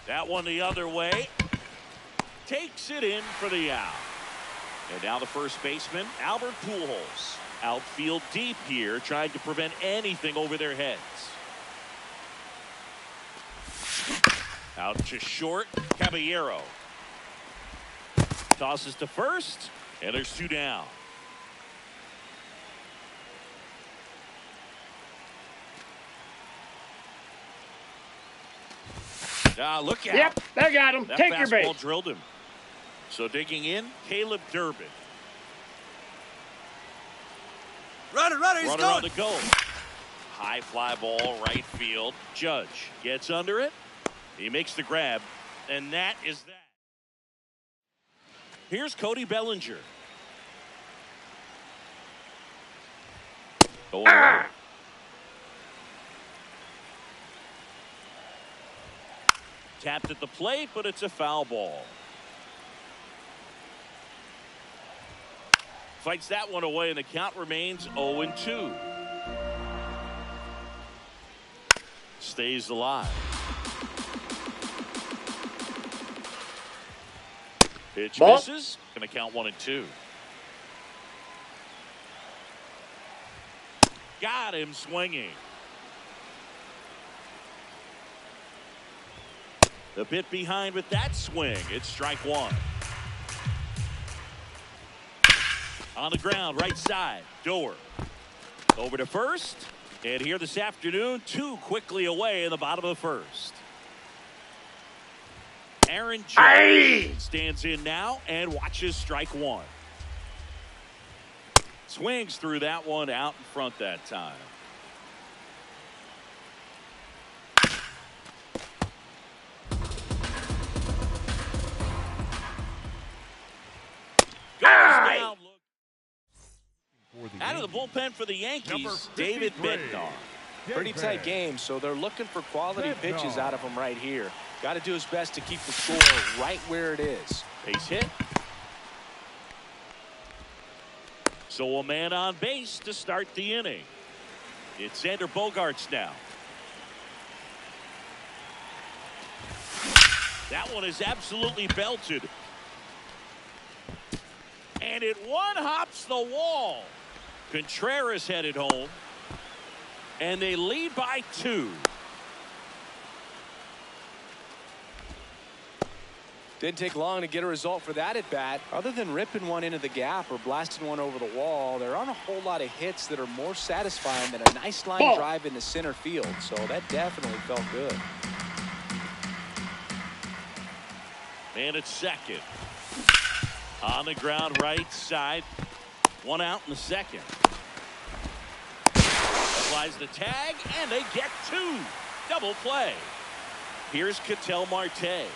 That one the other way. Takes it in for the out. And now the first baseman, Albert Pujols. Outfield deep here, trying to prevent anything over their heads. Out to short, Caballero. Tosses to first, and there's two down. Look out. Yep, they got him. That Take your base. fastball drilled him. So digging in, Caleb Durbin. Runner, he's Runner going. on the go. High fly ball, right field. Judge gets under it. He makes the grab, and that is that. Here's Cody Bellinger. Tapped at the plate, but it's a foul ball. Fights that one away, and the count remains 0-2. Stays alive. Pitch misses. Going to count 1-2. Got him swinging. A bit behind with that swing. It's strike one. On the ground, right side. Door. Over to first. And here this afternoon, two quickly away in the bottom of the first. Aaron Judge stands in now and watches strike one. Swings through that one out in front that time. Out of the bullpen for the Yankees, David Bednar. Pretty tight game, so they're looking for quality pitches out of him right here. Got to do his best to keep the score right where it is. Base hit. So a man on base to start the inning. It's Xander Bogaerts now. That one is absolutely belted. And it one-hops the wall. Contreras headed home. And they lead by 2. Didn't take long to get a result for that at bat. Other than ripping one into the gap or blasting one over the wall, there aren't a whole lot of hits that are more satisfying than a nice line drive into center field. So that definitely felt good. Man at second. On the ground, right side. One out in the second. Applies the tag, and they get 2. Double play. Here's Ketel Marte.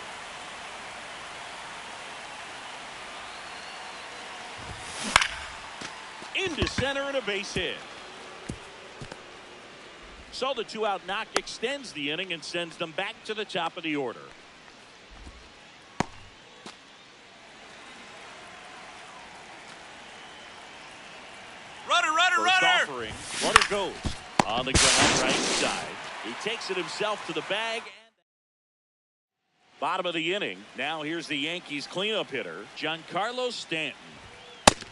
Into center and a base hit. So the 2-out knock extends the inning and sends them back to the top of the order. Runner. Offering. Runner goes on the ground right side. He takes it himself to the bag. Bottom of the inning. Now here's the Yankees cleanup hitter, Giancarlo Stanton.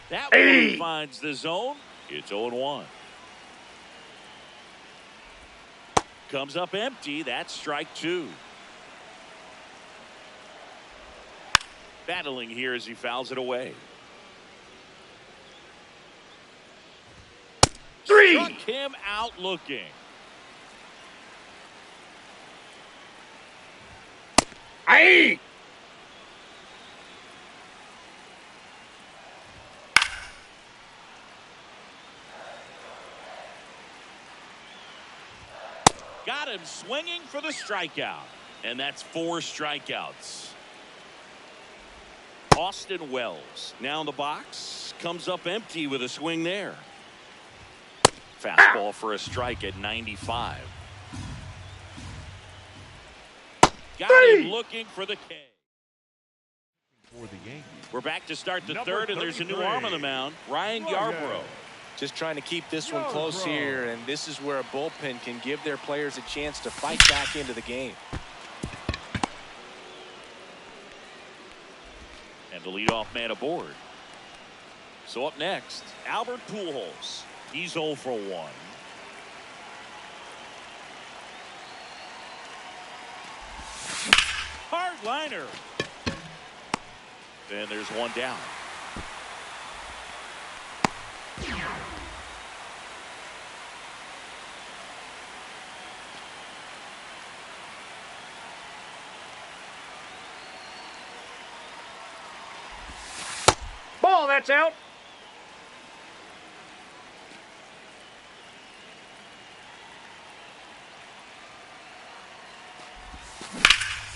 That one finds the zone. It's 0-1. Comes up empty. That's strike 2. Battling here as he fouls it away. 3. Struck him out looking. Got him swinging for the strikeout. And that's 4 strikeouts. Austin Wells now in the box. Comes up empty with a swing there. Fastball for a strike at 95. Got him looking for the K. We're back to start the third, and there's a new arm on the mound, Ryan Yarbrough. Just trying to keep this one close here, and this is where a bullpen can give their players a chance to fight back into the game. And the leadoff man aboard. So up next, Albert Pujols. He's 0 for 1. Hard liner. And there's one down. Ball, that's out.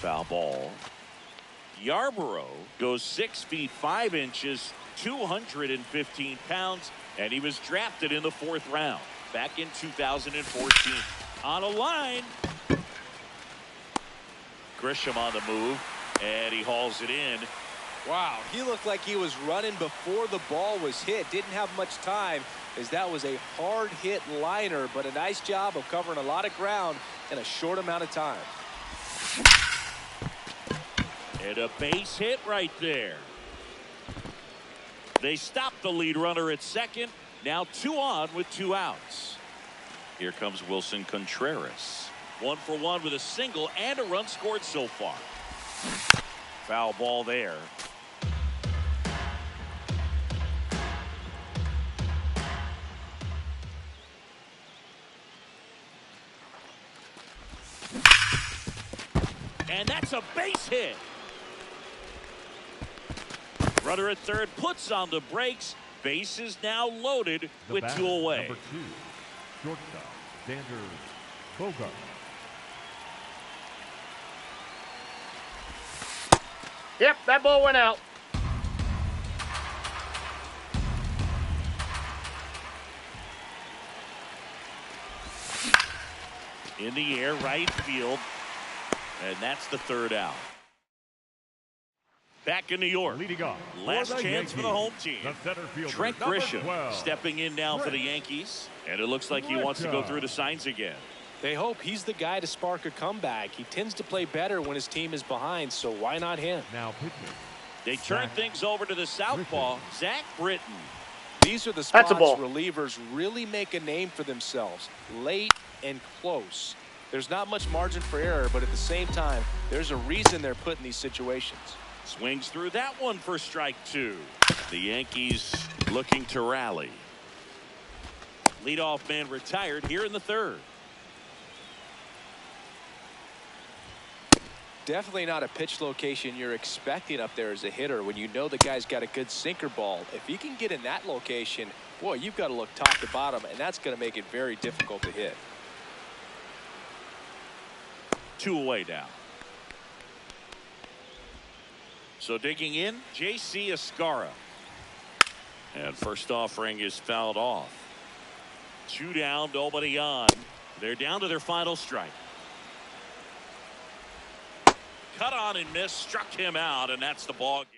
Foul ball. Yarborough goes 6 feet 5 inches, 215 pounds, and he was drafted in the 4th round back in 2014. On a line. Grisham on the move, and he hauls it in. Wow, he looked like he was running before the ball was hit. Didn't have much time, as that was a hard hit liner, but a nice job of covering a lot of ground in a short amount of time. And a base hit right there. They stop the lead runner at second. Now 2 on with 2 outs. Here comes Wilson Contreras. 1 for 1 with a single and a run scored so far. Foul ball there. And that's a base hit. Runner at third puts on the brakes. Base is now loaded with 2 away. Number 2, shortstop, Xander Bogart. Yep, that ball went out. In the air, right field. And that's the 3rd out. Back in New York. Leading off. Last chance Yankees, for the home team. the center fielder, Trent number Grisham 12. stepping in now for the Yankees. And it looks like he wants to go through the signs again. They hope he's the guy to spark a comeback. He tends to play better when his team is behind, so why not him? Now pitching. They turn things over to the southpaw, Zach Britton. These are the spots That's a ball. relievers really make a name for themselves. Late and close. There's not much margin for error, but at the same time, there's a reason they're put in these situations. Swings through that one for strike 2. The Yankees looking to rally. Leadoff man retired here in the 3rd. Definitely not a pitch location you're expecting up there as a hitter when you know the guy's got a good sinker ball. If he can get in that location, boy, you've got to look top to bottom, and that's going to make it very difficult to hit. 2 away now. So digging in, J.C. Escarra. And first offering is fouled off. 2 down, nobody on. They're down to their final strike. Cut on and miss, struck him out, and that's the ball game.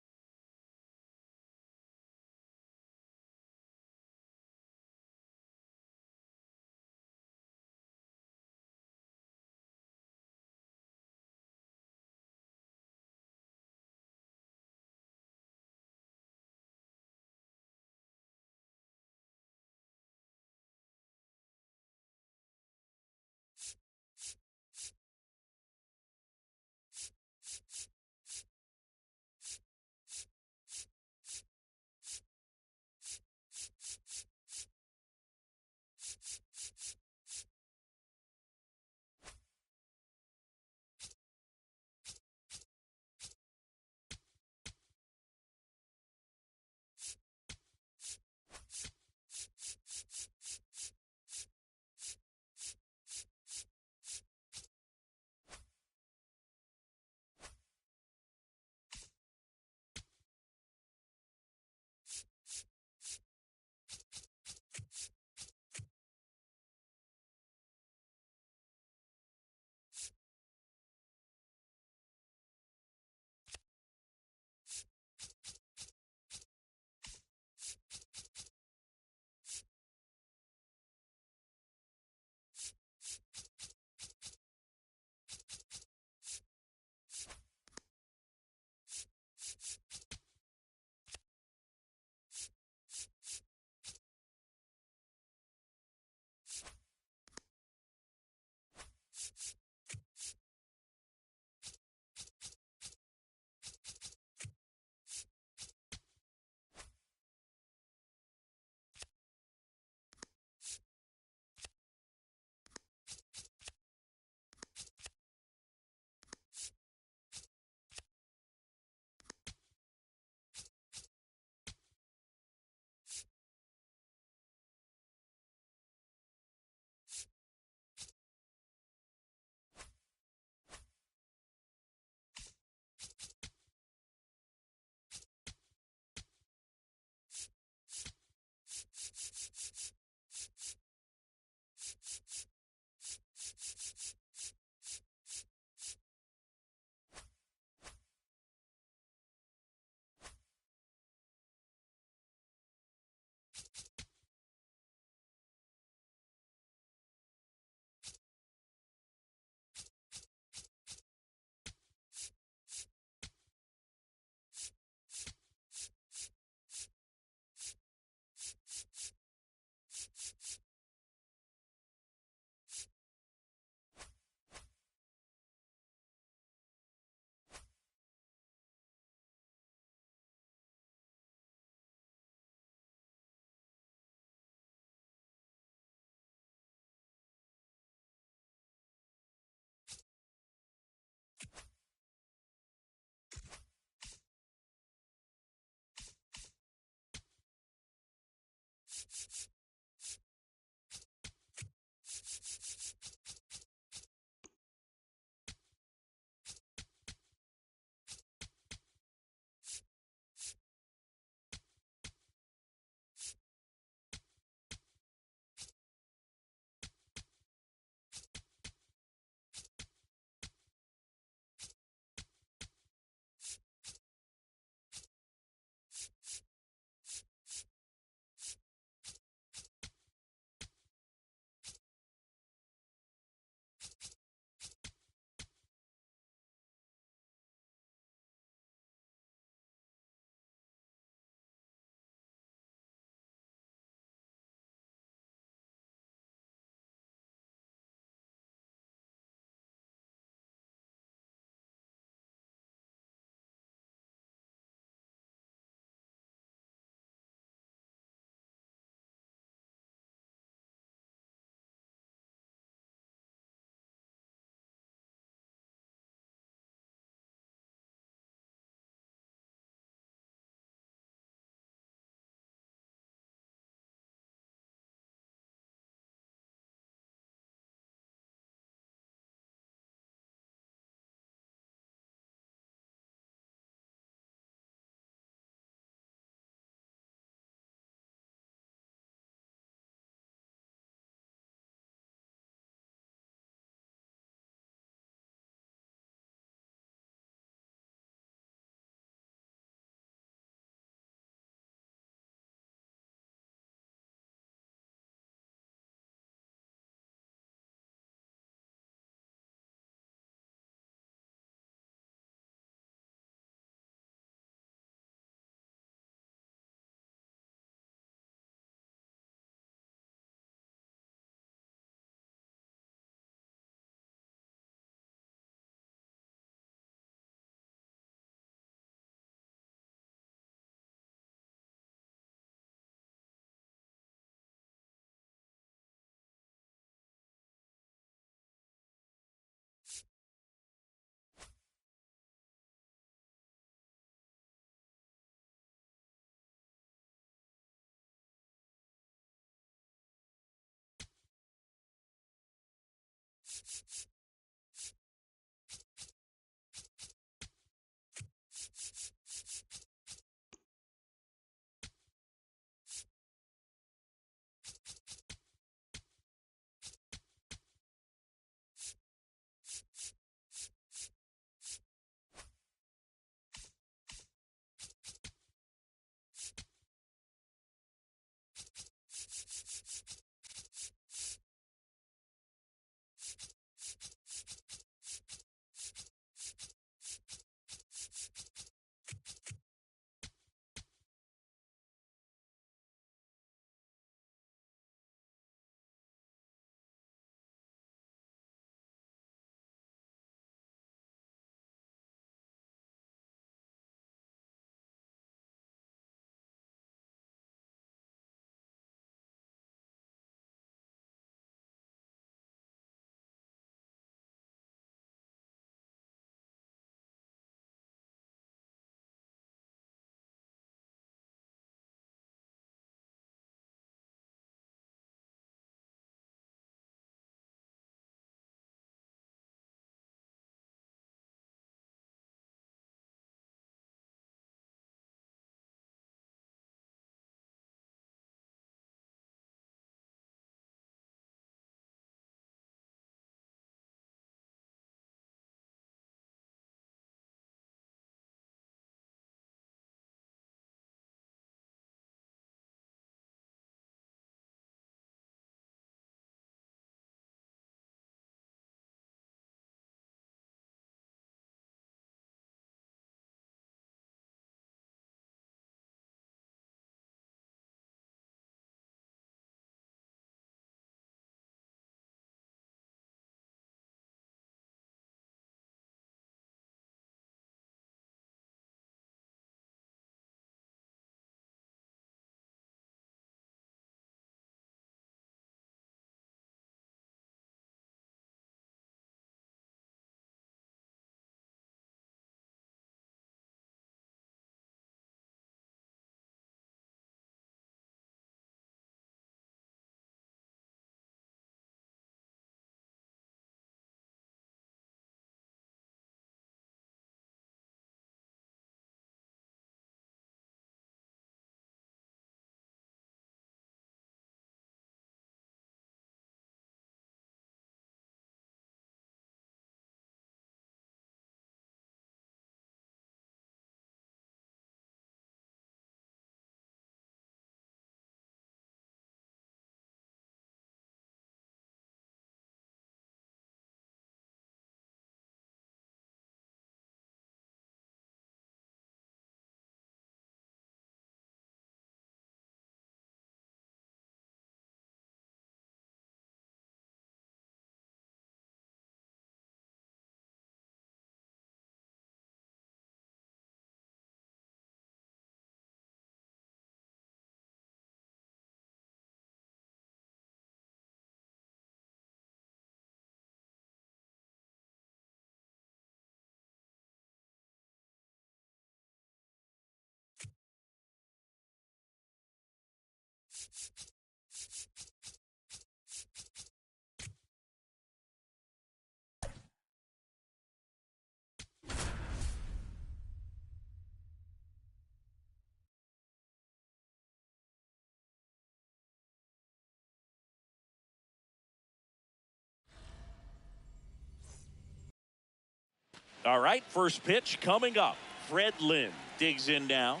All right, first pitch coming up. Fred Lynn digs in now.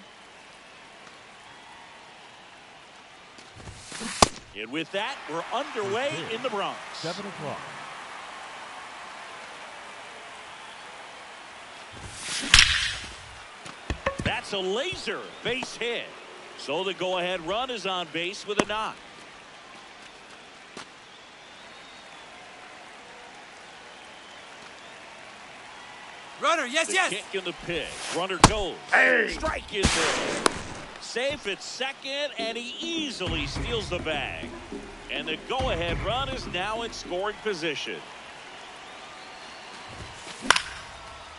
And with that, we're underway in the Bronx. 7 o'clock. That's a laser base hit. So the go-ahead run is on base with a knock. Runner, yes, The yes. kick and the pitch. Runner goes. Hey! Strike is there. Safe at second, and he easily steals the bag. And the go-ahead run is now in scoring position.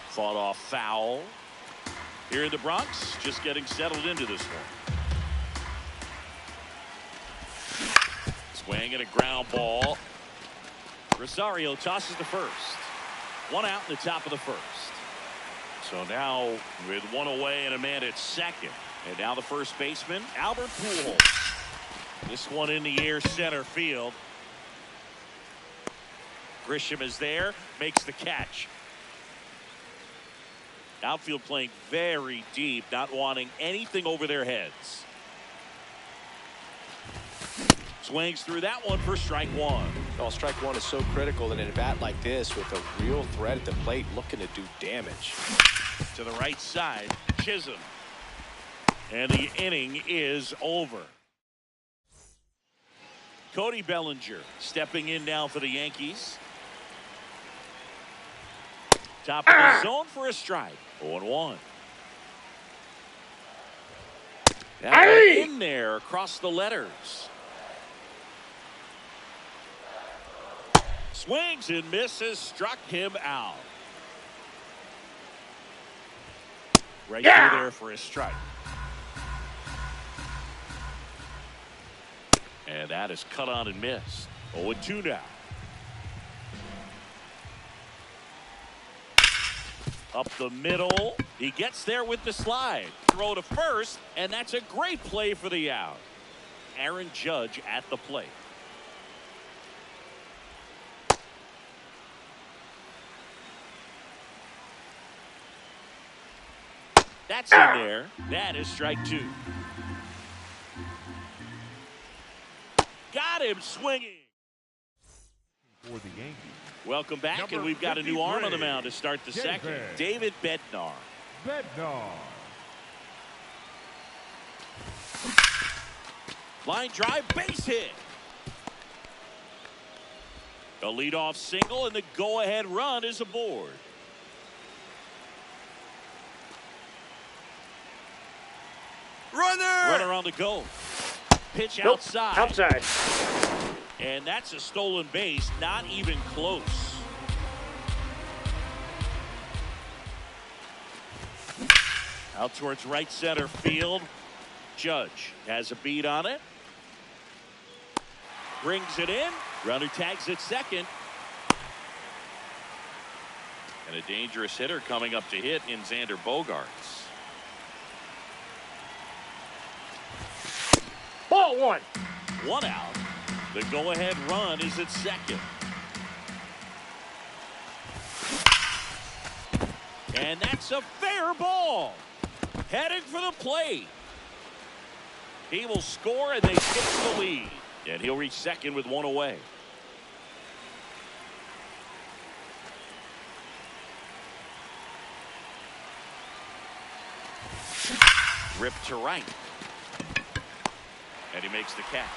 Fought off foul. Here in the Bronx, just getting settled into this one. Swing and a ground ball. Rosario tosses to first. One out in the top of the first. So now with one away and a man at second. And now the first baseman, Albert Pujols. This one in the air center field. Grisham is there, makes the catch. Outfield playing very deep, not wanting anything over their heads. Swings through that one for strike one. Well, strike one is so critical in an at-bat like this with a real threat at the plate looking to do damage. To the right side, Chisholm. And the inning is over. Cody Bellinger stepping in now for the Yankees. Top of the zone for a strike. 0-1. That one in there across the letters. Swings and misses, struck him out. Right through there for a strike. And that is cut on and missed. 0-2 now. Up the middle. He gets there with the slide. Throw to first, and that's a great play for the out. Aaron Judge at the plate. That's in there. That is strike two. Got him swinging. For the Yankees. Welcome back, Number and we've got a new arm on the mound to start the second. David Bednar. Bednar. Line drive, base hit. A leadoff single, and the go-ahead run is aboard. Runner on the go. Pitch outside. Outside. And that's a stolen base, not even close. Out towards right center field. Judge has a beat on it. Brings it in. Runner tags at second. And a dangerous hitter coming up to hit in Xander Bogaerts. Ball one. One out. The go-ahead run is at second. And that's a fair ball. Heading for the plate. He will score, and they take the lead. And he'll reach second with one away. Ripped to right. And he makes the catch.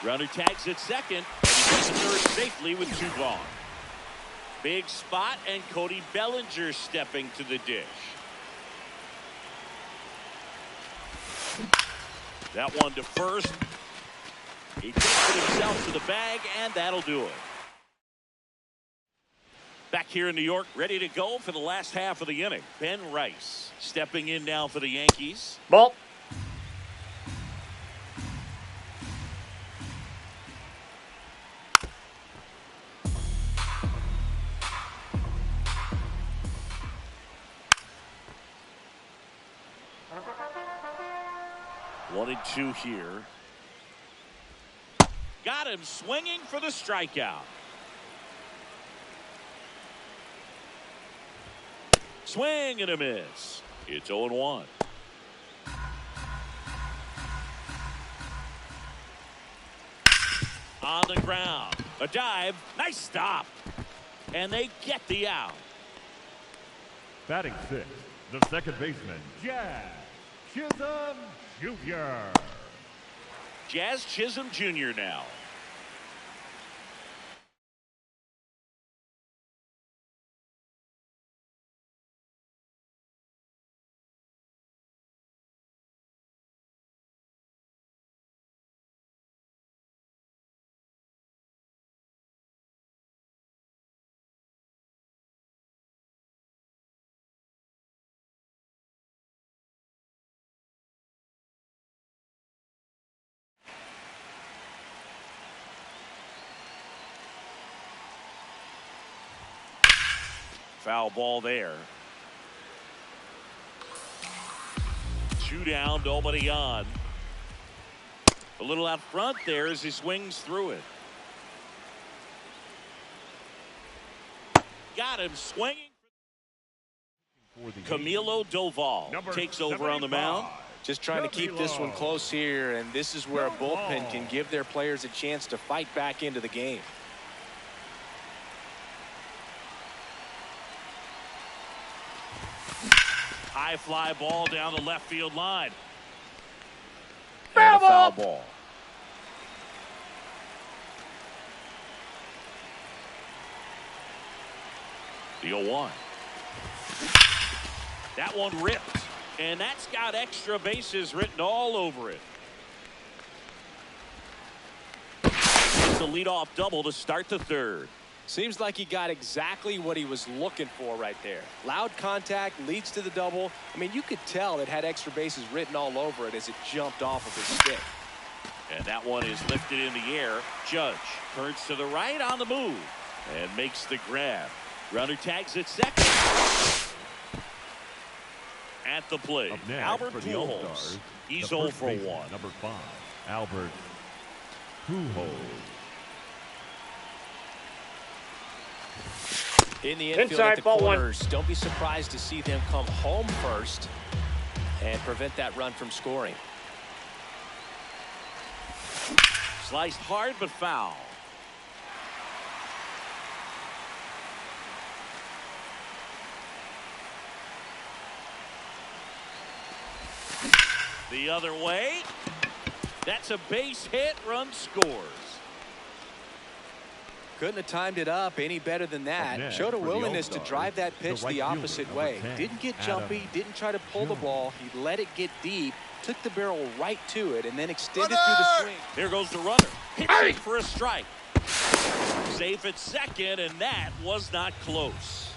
Runner tags at second, and he gets to third safely with two gone. Big spot, and Cody Bellinger stepping to the dish. That one to first. He takes it himself to the bag, and that'll do it. Back here in New York, ready to go for the last half of the inning. Ben Rice stepping in now for the Yankees. Ball. One and two here. Got him swinging for the strikeout. Swing and a miss. It's 0-1. On the ground. A dive. Nice stop. And they get the out. Batting sixth, the second baseman, Jazz Chisholm Jr. Jazz Chisholm Jr. now. Foul ball there. 2 down, nobody on. A little out front there as he swings through it. Got him swinging. Camilo Doval takes over on the mound. Just trying to keep this one close here, and this is where a bullpen can give their players a chance to fight back into the game. High fly ball down the left field line. Foul ball. The 0-1. That one ripped, and that's got extra bases written all over it. It's a leadoff double to start the third. Seems like he got exactly what he was looking for right there. Loud contact leads to the double. I mean, you could tell it had extra bases written all over it as it jumped off of his stick. And that one is lifted in the air. Judge turns to the right on the move and makes the grab. Runner tags at second. At the plate, Albert Pujols. He's 0 for 1. Number 5, Albert Pujols. In the infield Inside, at the ball corners, don't be surprised to see them come home first and prevent that run from scoring. Sliced hard but foul. The other way. That's a base hit. Run scores. Couldn't have timed it up any better than that. Showed a willingness to drive that pitch the opposite way. Didn't get jumpy, didn't try to pull the ball. He let it get deep, took the barrel right to it, and then extended through the swing. Here goes the runner. Pitching for a strike. Safe at second, and that was not close.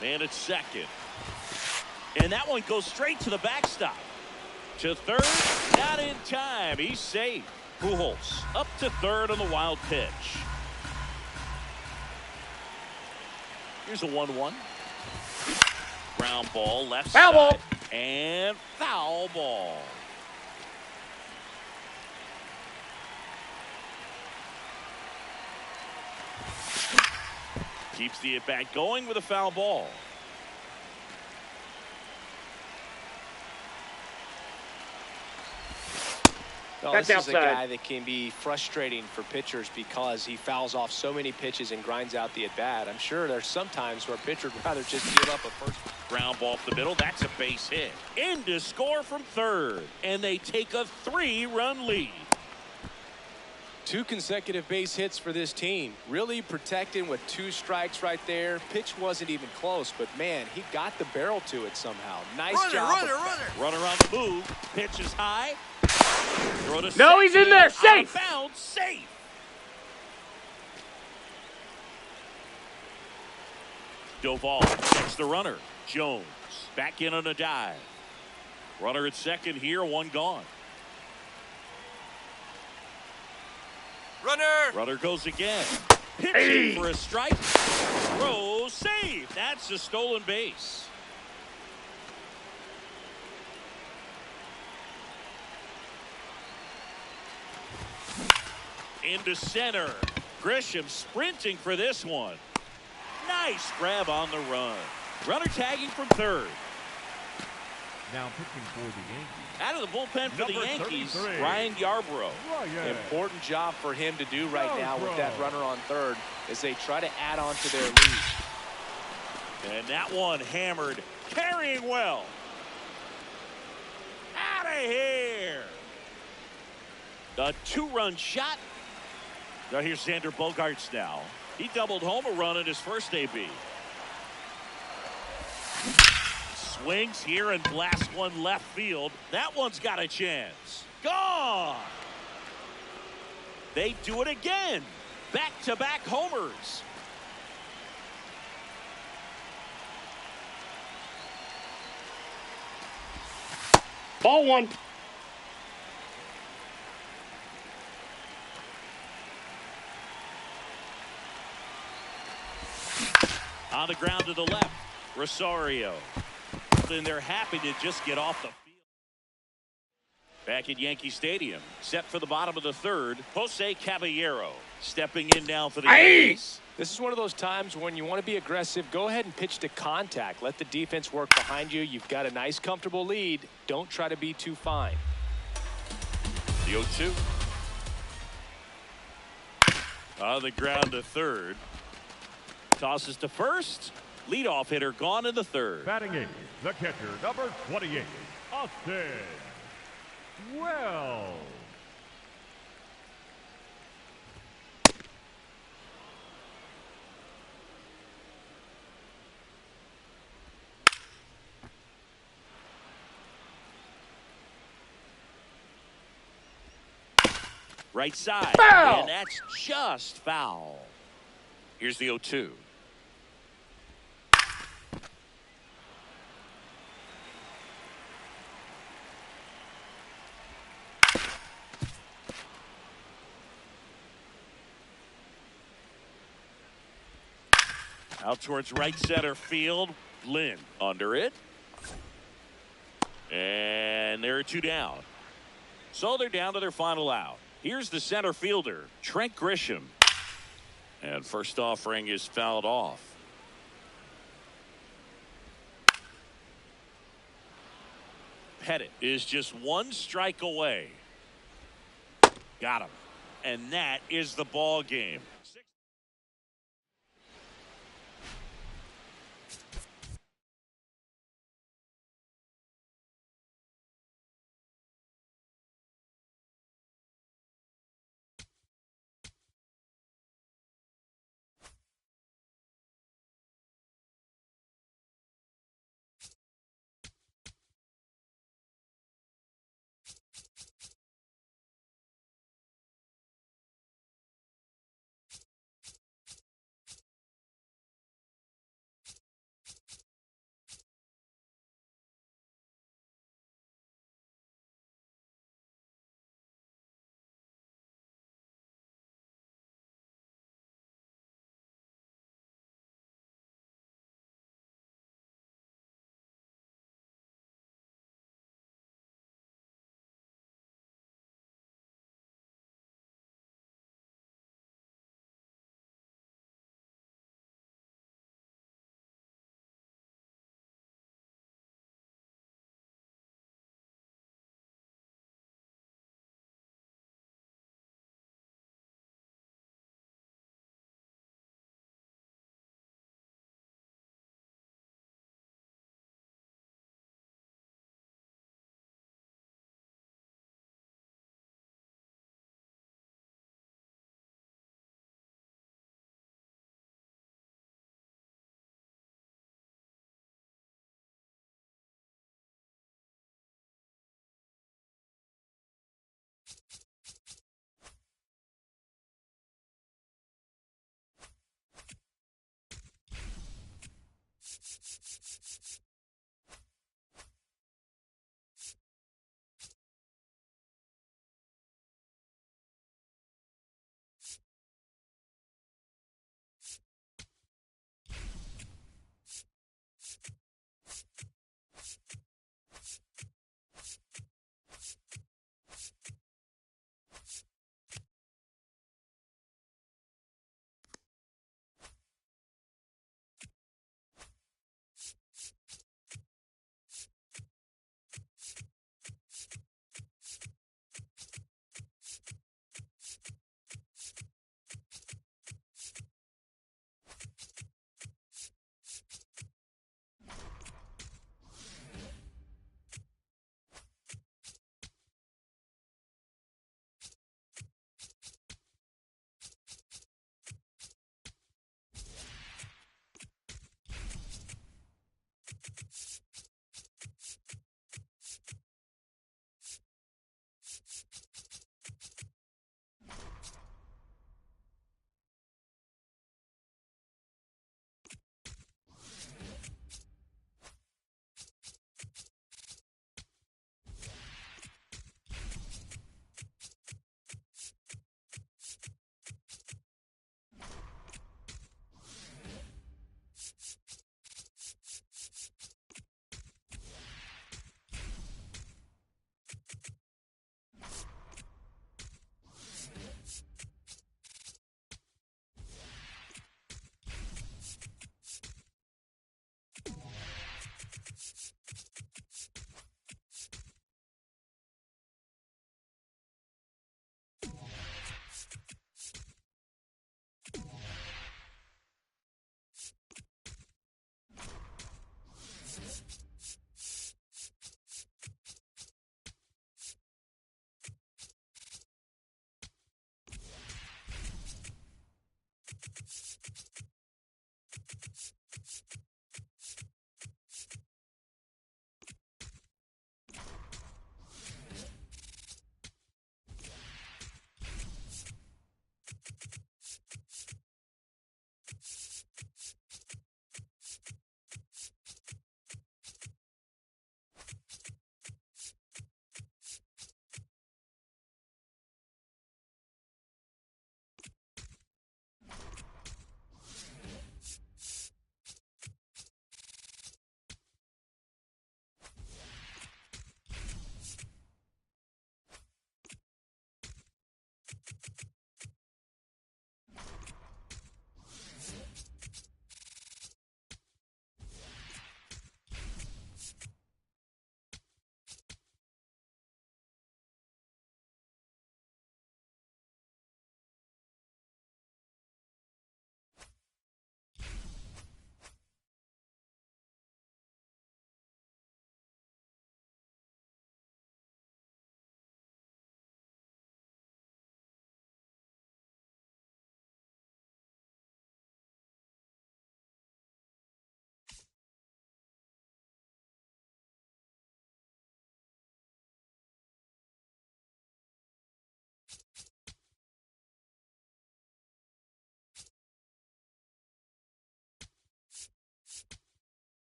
Man at second. And that one goes straight to the backstop. To third, not in time. He's safe. Pujols up to third on the wild pitch. Here's a 1-1. Ground ball, left Foul ball. side. And foul ball. Keeps the at-bat going with a foul ball. Well, That's this is a outside. guy that can be frustrating for pitchers because he fouls off so many pitches and grinds out the at-bat. I'm sure there's some times where a pitcher would rather just give up a first. Ground ball up the middle. That's a base hit. In to score from third. And they take a 3-run lead. 2 consecutive base hits for this team. Really protecting with 2 strikes right there. Pitch wasn't even close, but man, he got the barrel to it somehow. Nice job. Runner on the move. Pitch is high. Throw to No, he's in there. Safe. Outbound, safe. Doval checks the runner. Jones back in on a dive. Runner at second here, 1 gone. Runner goes again. Pitching for a strike. Throw, save. That's a stolen base. Into center. Grisham sprinting for this one. Nice grab on the run. Runner tagging from third. Now pitching for the Yankees. Out of the bullpen for the Number Yankees, 33. Ryan Yarbrough. Important job for him to do right now with that runner on third as they try to add on to their lead. And that one hammered, carrying well. Out of here. A 2-run shot. Now here's Xander Bogaerts now. He doubled home a run in his first AB. Swings here and blasts one left field. That one's got a chance. Gone. They do it again. Back-to-back homers. Ball 1. On the ground to the left, Rosario. And they're happy to just get off the field. Back at Yankee Stadium, set for the bottom of the third, Jose Caballero stepping in now for the Yankees. This is one of those times when you want to be aggressive. Go ahead and pitch to contact. Let the defense work behind you. You've got a nice, comfortable lead. Don't try to be too fine. The 0-2. On the ground to third. Tosses to first. Leadoff hitter gone in the third. Batting eighth, the catcher, number 28, Austin Wells. Right side. Foul! And that's just foul. Here's the 0-2. Out towards right center field. Lynn under it. And there are two down. So they're down to their final out. Here's the center fielder, Trent Grisham. And first offering is fouled off. Pettit is just one strike away. Got him. And that is the ball game.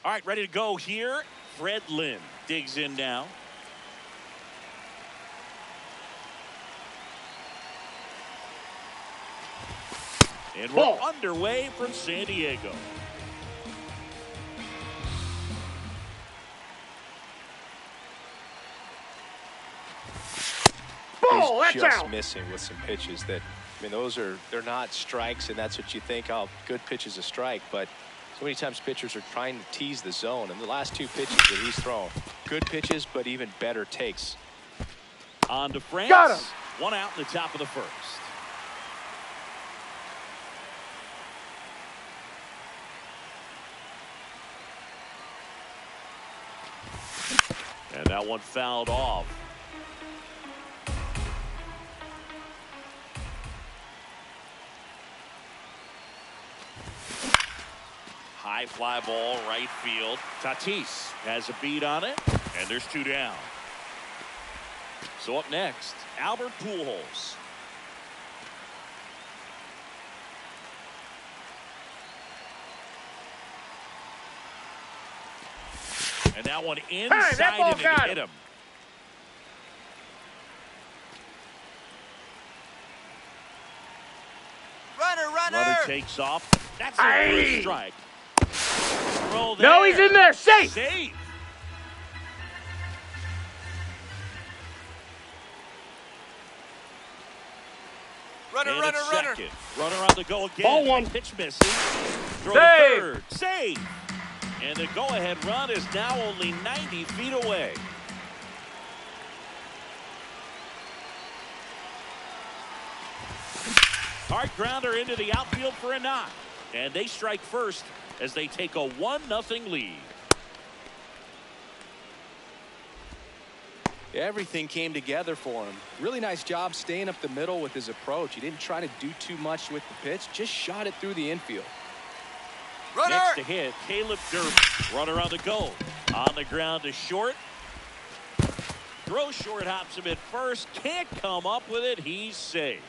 All right, ready to go here. Fred Lynn digs in now. And we're underway from San Diego. He's just missing with some pitches that, I mean, they're not strikes, and that's what you think, oh, good pitch is a strike, but so many times pitchers are trying to tease the zone, and the last two pitches that he's thrown, good pitches, but even better takes. On to France. Got him. One out in the top of the first. And that one fouled off. High fly ball, right field. Tatis has a beat on it, and there's two down. So up next, Albert Pujols. And that one inside and it hit him. Runner takes off. That's a first strike. Throw there. No, he's in there. Safe. Safe. Runner. Runner on the go again. Ball one. Pitch missing. Throw to third. Save. And the go-ahead run is now only 90 feet away. Hard grounder into the outfield for a knock. And they strike first as they take a 1-0 lead. Everything came together for him. Really nice job staying up the middle with his approach. He didn't try to do too much with the pitch, just shot it through the infield. Next to hit, Caleb Derby. Runner on the go. On the ground to short. Throw short, hops him at first. Can't come up with it. He's safe.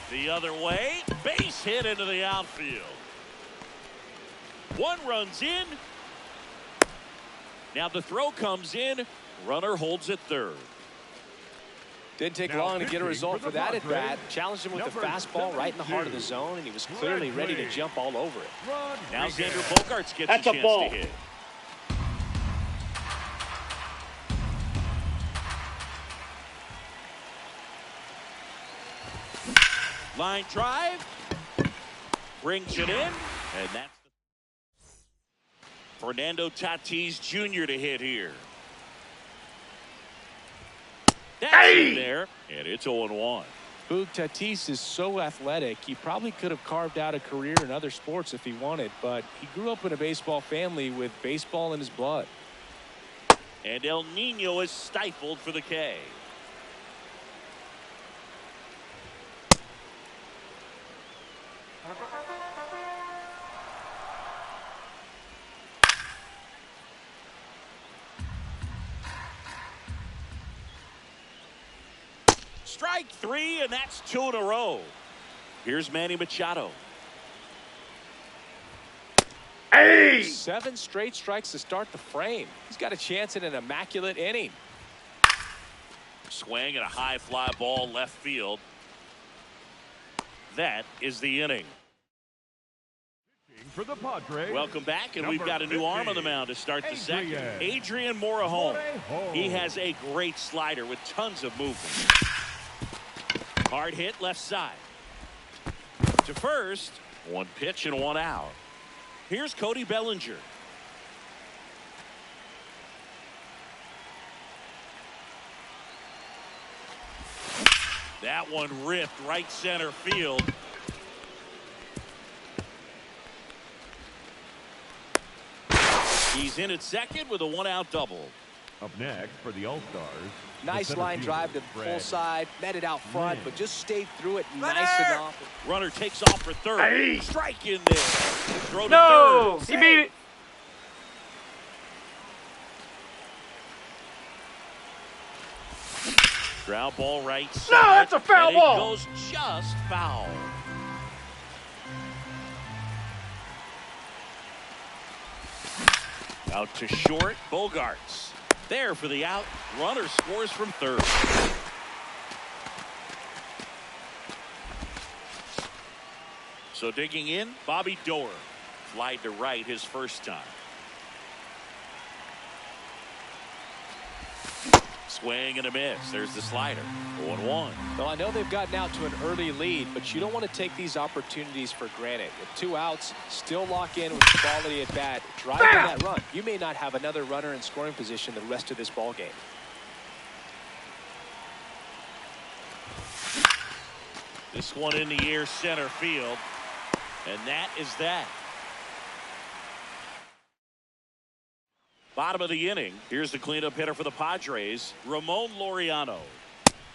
The other way, base hit into the outfield. One runs in. Now the throw comes in. Runner holds it third. Didn't take long to get a result for that at bat. Challenged him with the fastball right in the heart of the zone, and he was clearly ready to jump all over it. Now Xander Bogaerts gets a chance to hit. Line drive, brings it in, and that's Fernando Tatis Jr. to hit here. That's in there, and it's 0-1. Boog, Tatis is so athletic, he probably could have carved out a career in other sports if he wanted, but he grew up in a baseball family with baseball in his blood. And El Nino is stifled for the K. Strike three, and that's 2 in a row. Here's Manny Machado. Hey! 7 straight strikes to start the frame. He's got a chance at an immaculate inning. Swing and a high fly ball left field. That is the inning. For the Padres. Welcome back, and we've got a new arm on the mound to start the second. Adrian Morejon. He has a great slider with tons of movement. Hard hit left side. To first, 1 pitch and 1 out. Here's Cody Bellinger. That one ripped right center field. He's in at second with a 1-out double. Up next for the All-Stars. Nice line drive to the full side, met it out front, but just stayed through it nice enough. Runner takes off for third. Hey. Strike in there. Throw to No! third. He beat it. Ground ball right side. No, that's a foul and ball. It goes just foul. Out to short, Bogarts. There for the out. Runner scores from third. So digging in, Bobby Doerr. Flied to right his first time. Swing and a miss. There's the slider. 0-1. Well, I know they've gotten out to an early lead, but you don't want to take these opportunities for granted. With 2 outs, still lock in with quality at bat, driving that run. You may not have another runner in scoring position the rest of this ball game. This one in the air center field. And that is that. Bottom of the inning. Here's the cleanup hitter for the Padres, Ramon Laureano.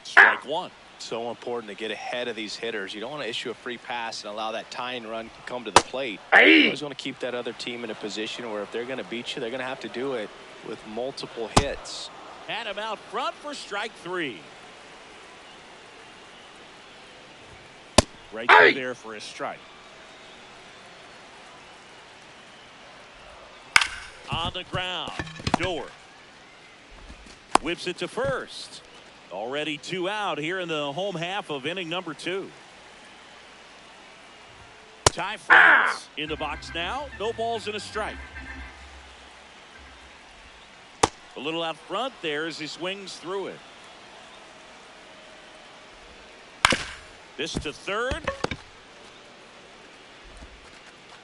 Strike 1. So important to get ahead of these hitters. You don't want to issue a free pass and allow that tying run to come to the plate. Hey. You always want to keep that other team in a position where if they're going to beat you, they're going to have to do it with multiple hits. Had him out front for strike 3. Right through there for a strike. On the ground, Doerr whips it to first. Already 2 out here in the home half of inning number 2. Ty France in the box now. No balls and a strike. A little out front there as he swings through it. This to third.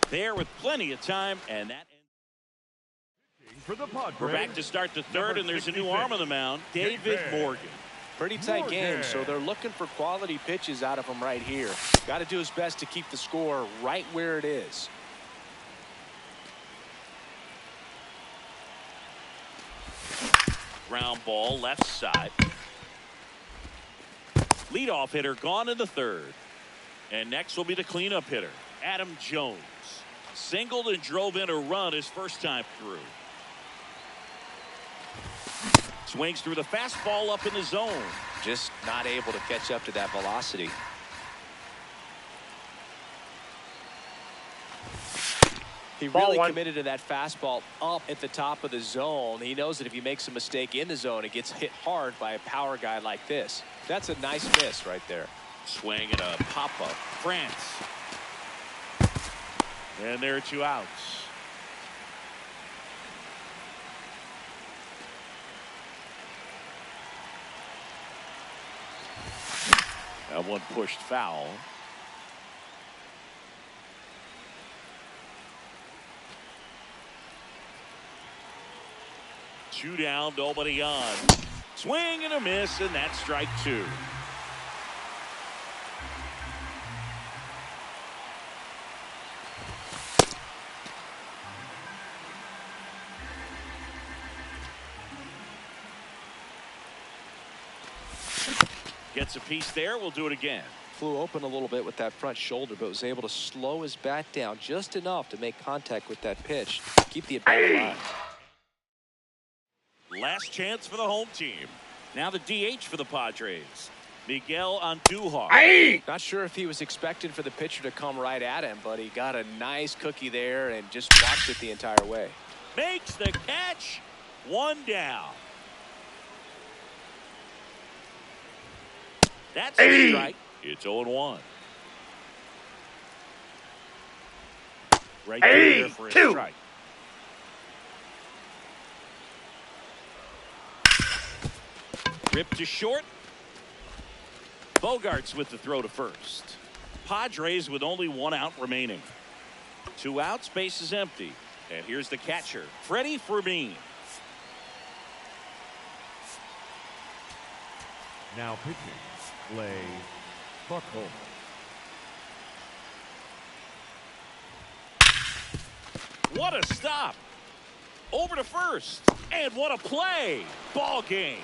There with plenty of time, and that. For the Padres. We're back to start the third, and there's a new arm on the mound, David Morgan. Pretty tight game, so they're looking for quality pitches out of him right here. Got to do his best to keep the score right where it is. Ground ball left side. Leadoff hitter gone in the third. And next will be the cleanup hitter, Adam Jones. Singled and drove in a run his first time through. Swings through the fastball up in the zone. Just not able to catch up to that velocity. He really committed to that fastball up at the top of the zone. He knows that if he makes a mistake in the zone, it gets hit hard by a power guy like this. That's a nice miss right there. Swing and a pop-up. France. And there are 2 outs. That one pushed foul. Two down, nobody on. Swing and a miss, and that's strike 2. Gets a piece there. We'll do it again. Flew open a little bit with that front shoulder, but was able to slow his bat down just enough to make contact with that pitch. Keep the at-bat alive. Last chance for the home team. Now the DH for the Padres, Miguel Andujar. Not sure if he was expecting for the pitcher to come right at him, but he got a nice cookie there and just watched it the entire way. Makes the catch. One down. That's a strike. It's 0-1. Right there for a strike. Ripped to short. Bogarts with the throw to first. Padres with only 1 out remaining. 2 outs, base is empty. And here's the catcher, Freddie Fermin. Now pitching, Clay Buckholz. What a stop. Over to first. And what a play. Ball game.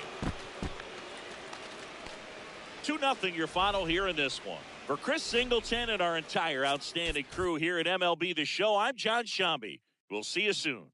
2-0 your final here in this one. For Chris Singleton and our entire outstanding crew here at MLB The Show, I'm John Shambi. We'll see you soon.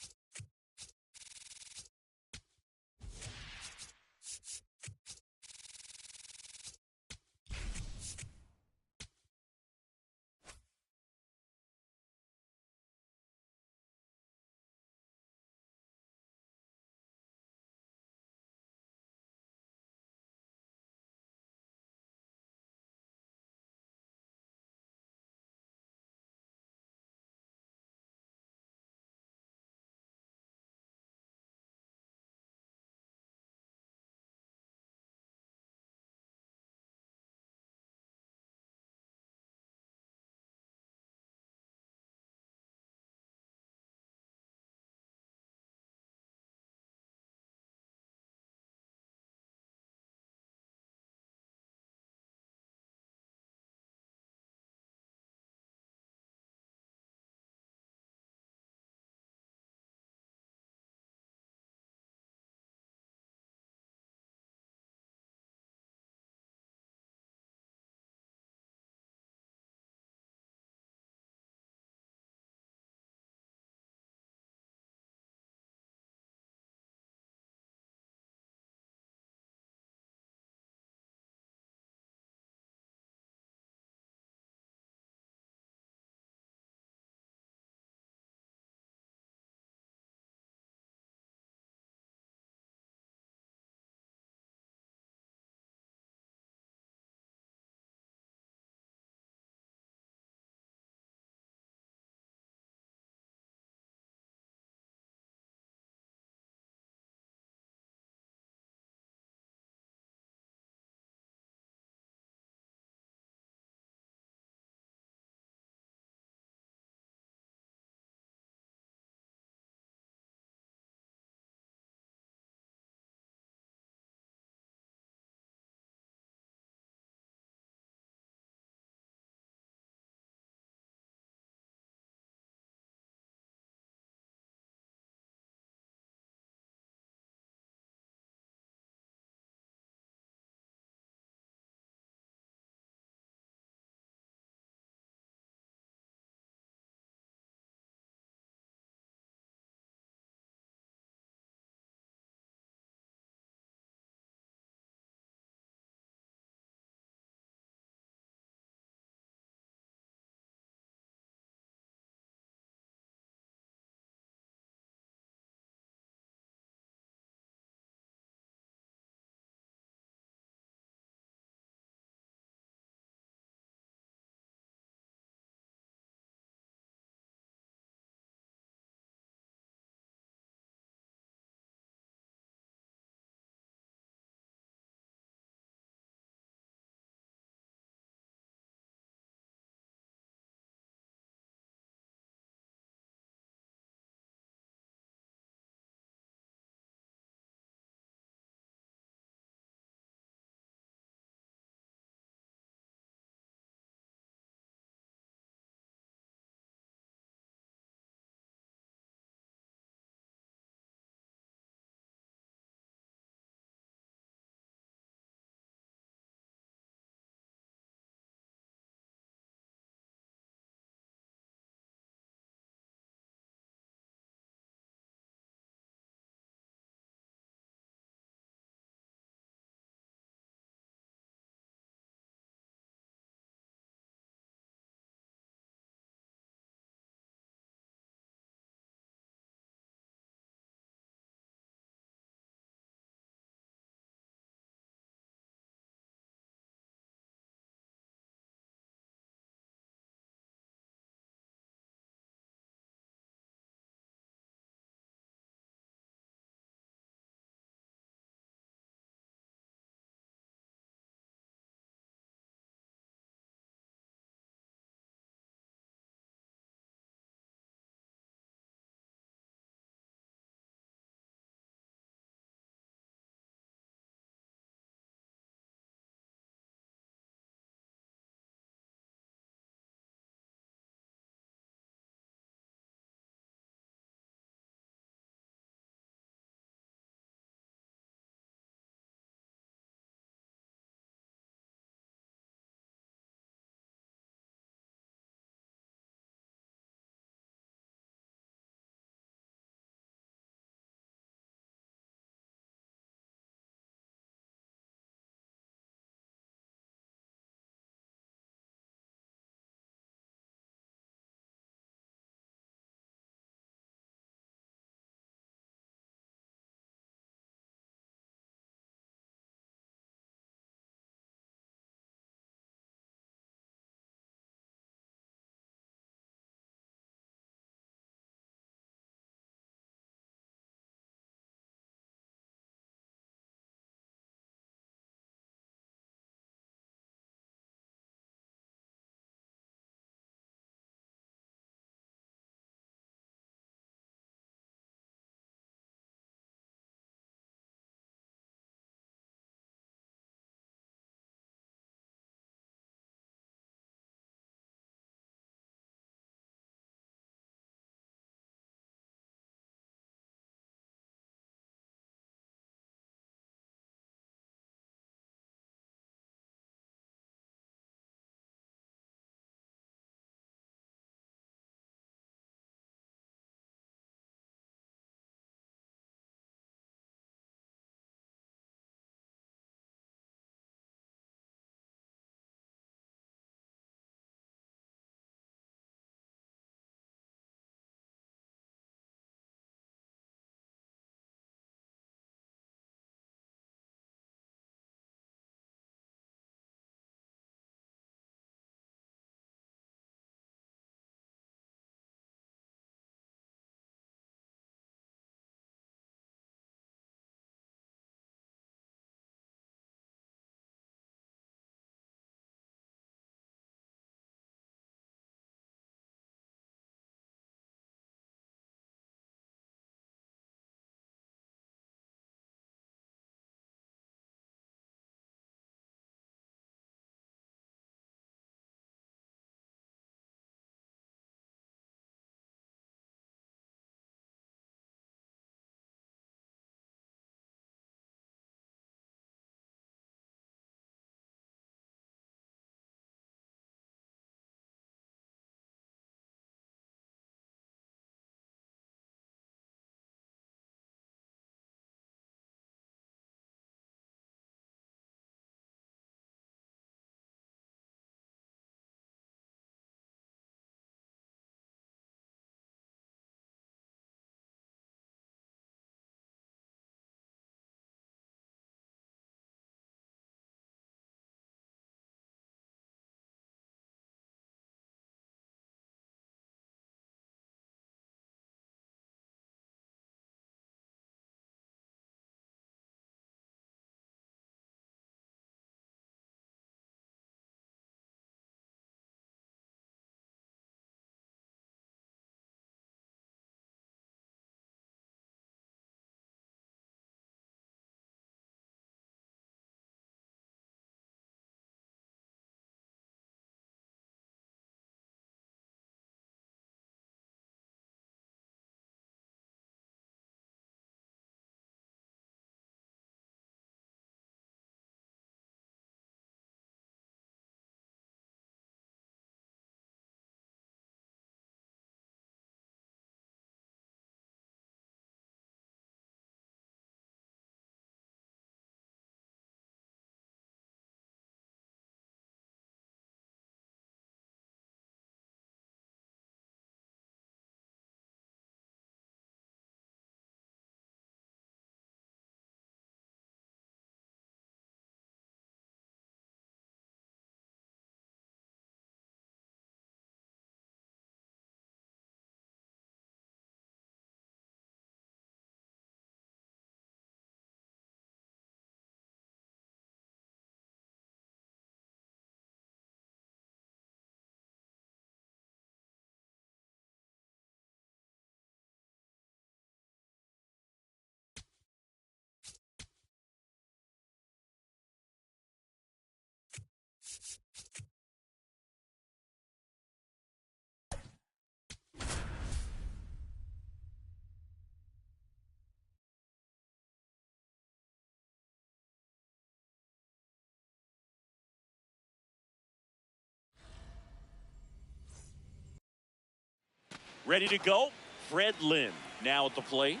Ready to go. Fred Lynn now at the plate.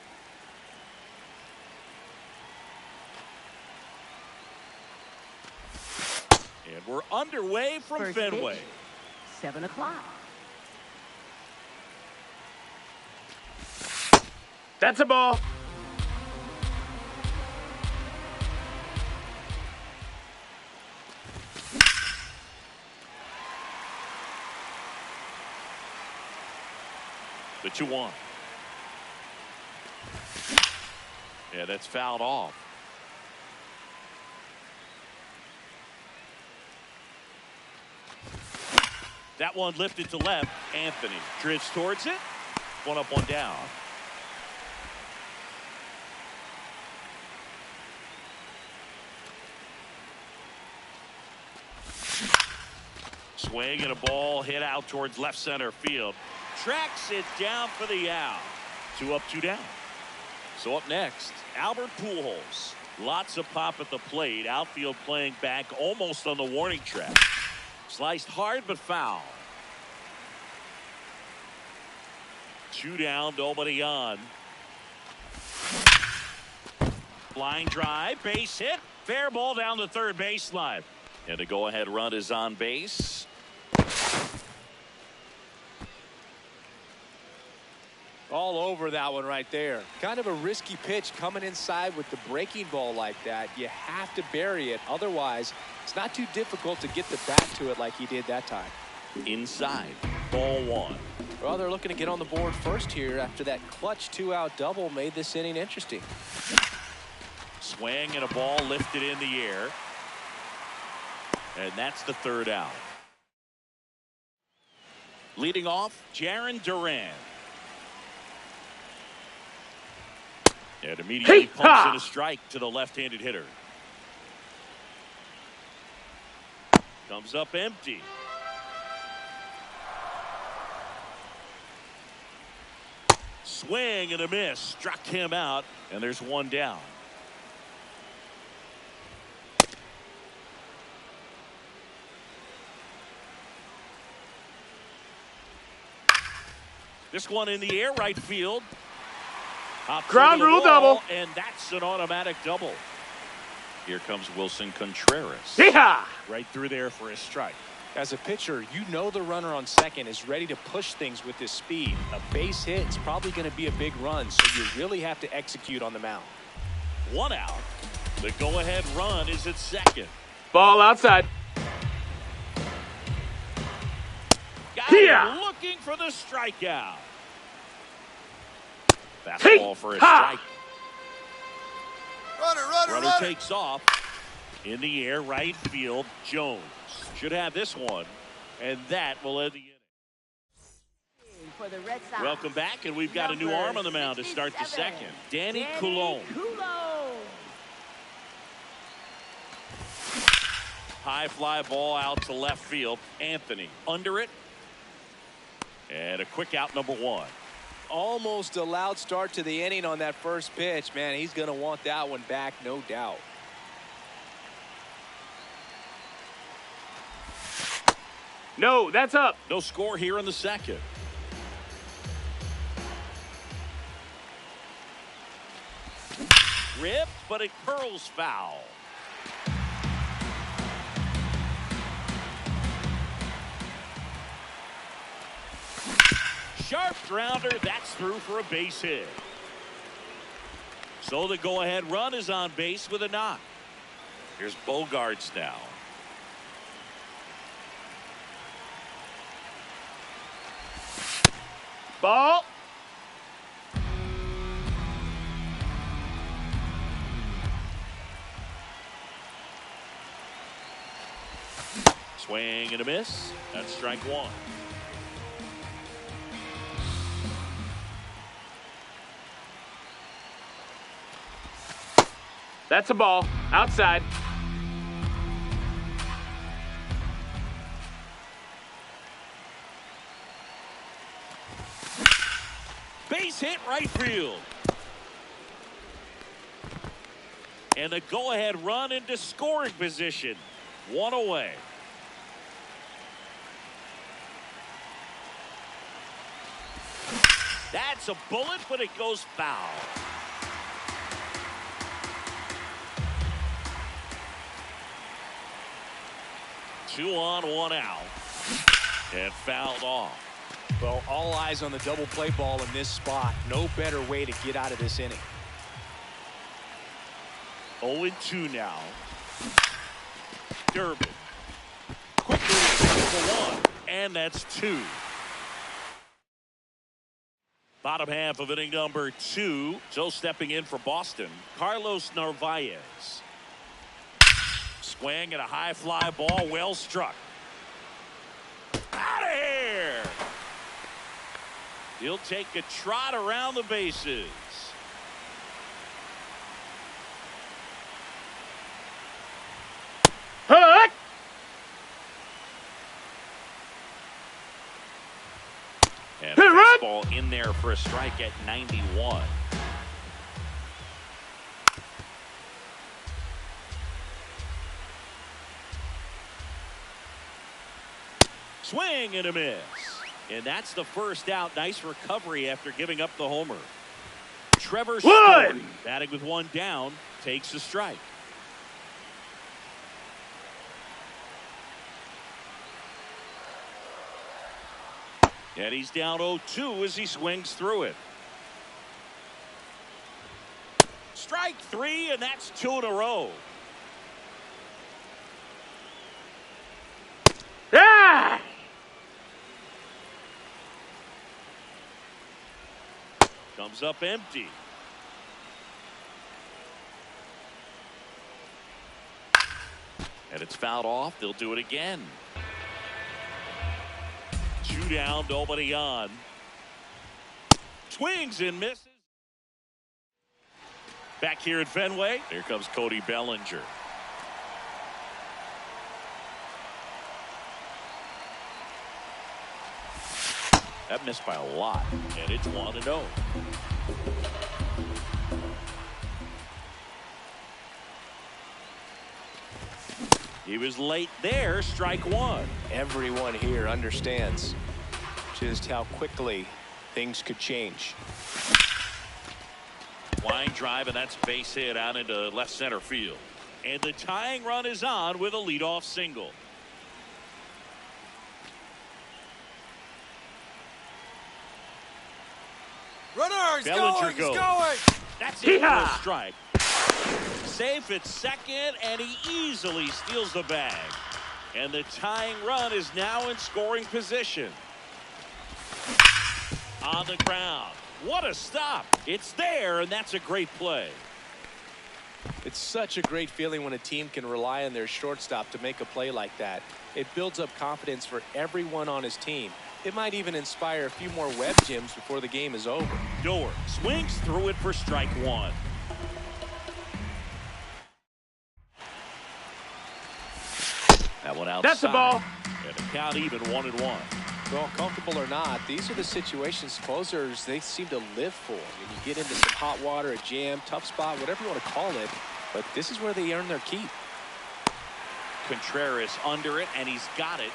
And we're underway from First Fenway. pitch, 7 o'clock. That's a ball. The 2-1. Yeah, that's fouled off. That one lifted to left. Anthony drifts towards it. 1 up, 1 down. Swing and a ball hit out towards left center field. Tracks it down for the out. 2 up, 2 down. So up next, Albert Pujols. Lots of pop at the plate. Outfield playing back almost on the warning track. Sliced hard but foul. 2 down, nobody on. Line drive, base hit, fair ball down the third baseline. And a go-ahead run is on base. All over that one right there. Kind of a risky pitch coming inside with the breaking ball like that. You have to bury it. Otherwise, it's not too difficult to get the bat to it like he did that time. Inside, ball 1. Well, they're looking to get on the board first here after that clutch 2-out double made this inning interesting. Swing and a ball lifted in the air. And that's the 3rd out. Leading off, Jarren Duran. And immediately pumps in a strike to the left-handed hitter. Comes up empty. Swing and a miss. Struck him out. And there's 1 down. This one in the air, right field. Ground rule double. And that's an automatic double. Here comes Wilson Contreras. Yeehaw! Right through there for a strike. As a pitcher, you know the runner on second is ready to push things with his speed. A base hit is probably going to be a big run, so you really have to execute on the mound. 1 out. The go-ahead run is at second. Ball outside. Got Here. him looking for the strikeout. Hey. Fastball for a Ha. strike. Runner. Runner takes off. In the air, right field, Jones. Should have this one. And that will end the inning. For the Red Sox. Welcome back, and we've got a new arm on the mound to start the 67, second. Danny Coulombe. High fly ball out to left field. Anthony under it. And a quick out, number 1. Almost a loud start to the inning on that first pitch. Man, he's going to want that one back, no doubt. No, that's up. No score here in the second. Rip, but it curls foul. Sharp grounder, that's through for a base hit. So the go-ahead run is on base with a knock. Here's Bogarts now. Ball. Swing and a miss. That's strike 1. That's a ball. Outside. Base hit right field. And a go-ahead run into scoring position. 1 away. That's a bullet, but it goes foul. Two on, one out. And fouled off. Well, all eyes on the double play ball in this spot. No better way to get out of this inning. 0-2 now. Durbin. Quickly for one. And that's two. Bottom half of inning number 2. So stepping in for Boston, Carlos Narvaez. Swing and a high fly ball, well struck. Out of here! He'll take a trot around the bases. Hut! And fastball in there for a strike at 91. Swing and a miss. And that's the first out. Nice recovery after giving up the homer. Trevor Story, batting with one down, takes a strike. And he's down 0-2 as he swings through it. Strike 3, and that's 2 in a row. Ah! Comes up empty. And it's fouled off. They'll do it again. 2 down, nobody on. Swings and misses. Back here at Fenway, here comes Cody Bellinger. That missed by a lot, and it's 1-0. He was late there, strike 1. Everyone here understands just how quickly things could change. Line drive, and that's base hit out into left center field. And the tying run is on with a leadoff single. Runner, he's Bellinger going, goes. he's going. That's it for a Yeehaw! strike. Safe at second, and he easily steals the bag. And the tying run is now in scoring position. On the ground. What a stop. It's there, and that's a great play. It's such a great feeling when a team can rely on their shortstop to make a play like that. It builds up confidence for everyone on his team. It might even inspire a few more web gems before the game is over. Door swings through it for strike 1. That one outside. That's a ball. And the count even 1-1. Well, comfortable or not, these are the situations closers they seem to live for. When you get into some hot water, a jam, tough spot, whatever you want to call it, but this is where they earn their keep. Contreras under it, and he's got it.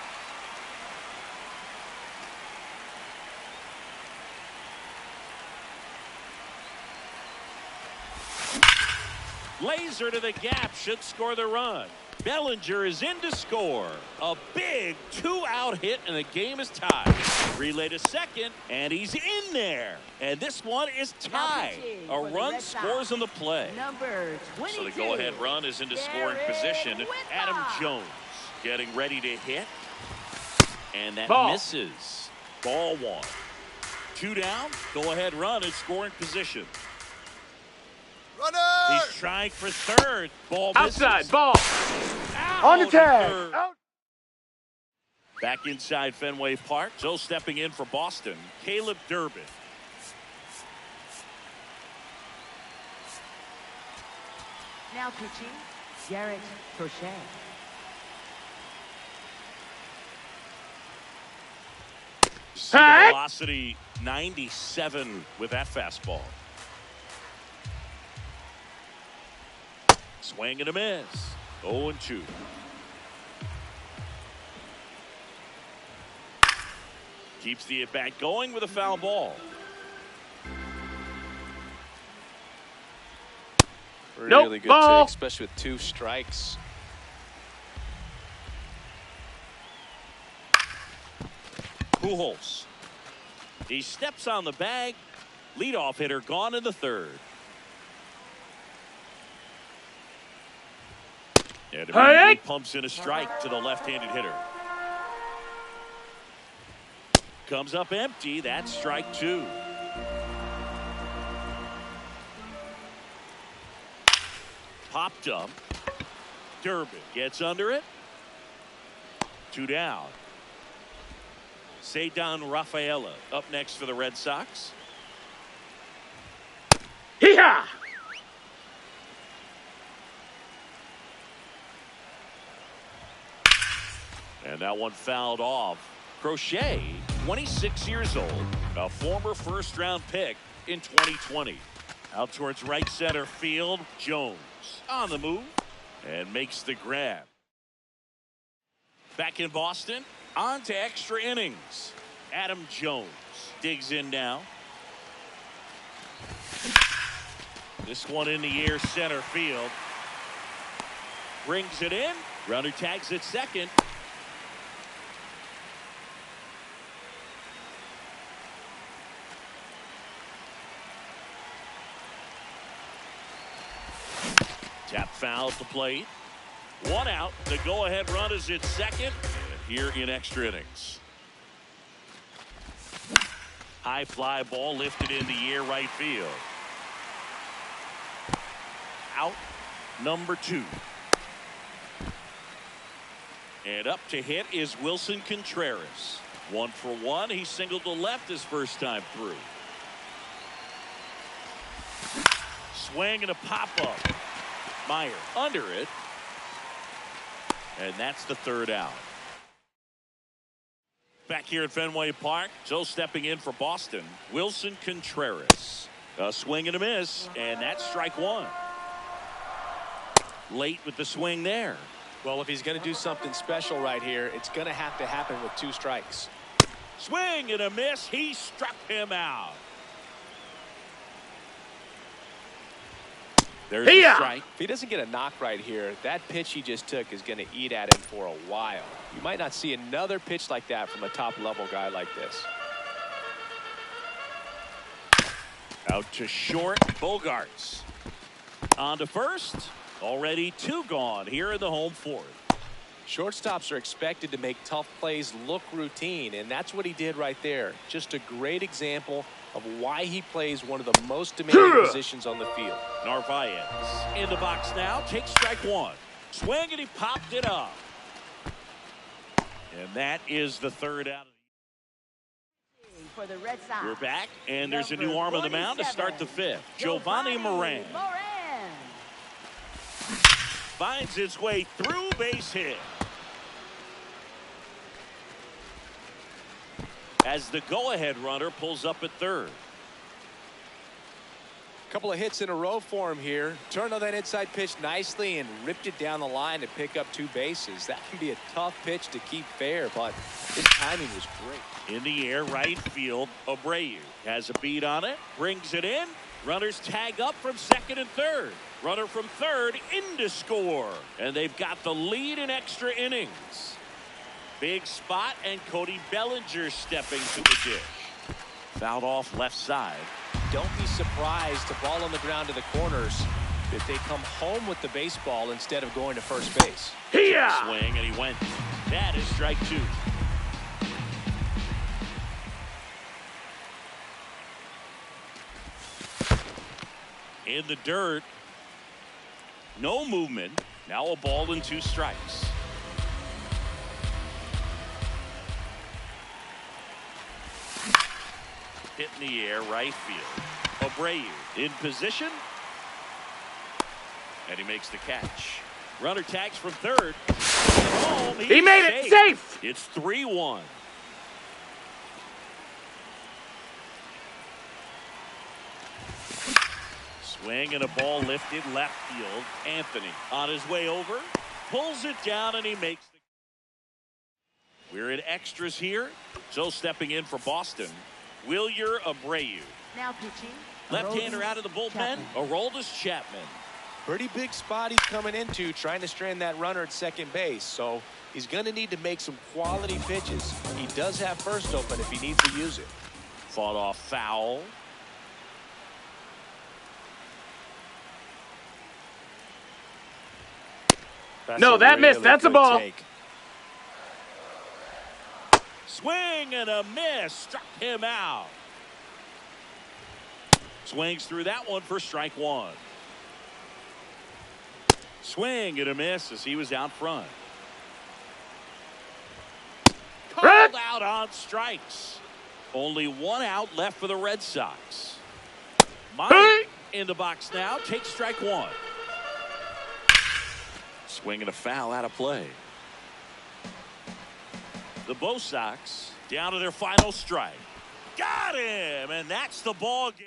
Laser to the gap, should score the run. Bellinger is in to score. A big 2-out hit, and the game is tied. Relay to second, and he's in there. And this one is tied. A run scores on the play. Number 22. So the go-ahead run is into scoring position. Adam Jones getting ready to hit. And that Ball. misses. Ball 1. 2 down. Go-ahead run in scoring position. Runner! He's trying for third. Ball misses. Outside, ball. Out On the to tag. third. Out. Back inside Fenway Park. So stepping in for Boston, Caleb Durbin. Now pitching, Garrett Crochet. Hey! Velocity 97 with that fastball. Swing and a miss. 0-2. Keeps the at-bat going with a foul ball. Really good ball. take, especially with 2 strikes. Pujols. He steps on the bag. Leadoff hitter gone in the 3rd. And immediately pumps in a strike to the left-handed hitter. Comes up empty. That's strike 2. Popped up. Durbin gets under it. 2 down. Cedar Rafaela up next for the Red Sox. Hee-haw! And that one fouled off. Crochet, 26 years old, a former first-round pick in 2020. Out towards right center field, Jones on the move and makes the grab. Back in Boston, on to extra innings. Adam Jones digs in now. This one in the air, center field. Brings it in. Runner tags at second. Tap foul at the plate. 1 out. The go-ahead run is at second. Here in extra innings. High fly ball lifted in the air, right field. Out number 2. And up to hit is Wilson Contreras. 1 for 1. He singled to left his first time through. Swing and a pop-up. Meyer under it. And that's the 3rd out. Back here at Fenway Park, so stepping in for Boston, Wilson Contreras. A swing and a miss, and that's strike 1. Late with the swing there. Well, if he's going to do something special right here, it's going to have to happen with 2 strikes. Swing and a miss. He struck him out. There's the strike. If he doesn't get a knock right here, that pitch he just took is going to eat at him for a while. You might not see another pitch like that from a top-level guy like this. Out to short, Bogarts. On to first. Already 2 gone here in the home 4th. Shortstops are expected to make tough plays look routine, and that's what he did right there. Just a great example of why he plays one of the most demanding positions on the field. Narvaez in the box now. Takes strike 1. Swing and he popped it up. And that is the 3rd out. For the Red Sox. We're back, and there's a new arm on the mound to start the 5th. Giovanni Moran finds its way through, base hit. As the go-ahead runner pulls up at 3rd. Couple of hits in a row for him here. Turned on that inside pitch nicely and ripped it down the line to pick up 2 bases. That can be a tough pitch to keep fair, but his timing was great. In the air, right field, Abreu has a beat on it, brings it in. Runners tag up from 2nd and 3rd. Runner from 3rd in to score. And they've got the lead in extra innings. Big spot, and Cody Bellinger stepping to the dish. Fouled off left side. Don't be surprised to ball on the ground to the corners if they come home with the baseball instead of going to first base. Swing, and he went. That is strike 2. In the dirt. No movement. Now a ball and 2 strikes. Hit in the air, right field. Abreu in position. And he makes the catch. Runner tags from 3rd. Home. He made it safe. It's 3-1. Swing and a ball lifted left field. Anthony on his way over. Pulls it down and he makes the. We're in extras here. So stepping in for Boston, Wilyer Abreu. Now pitching. Left-hander out of the bullpen, Aroldis Chapman. Pretty big spot he's coming into, trying to strand that runner at second base. So he's going to need to make some quality pitches. He does have first open if he needs to use it. Fought off foul. No, that missed. That's a ball. Take. Swing and a miss. Struck him out. Swings through that one for strike one. Swing and a miss as he was out front. Called out on strikes. Only one out left for the Red Sox. Mike in the box now. Takes strike one. Swing and a foul out of play. The Bo Sox down to their final strike. Got him, and that's the ball game.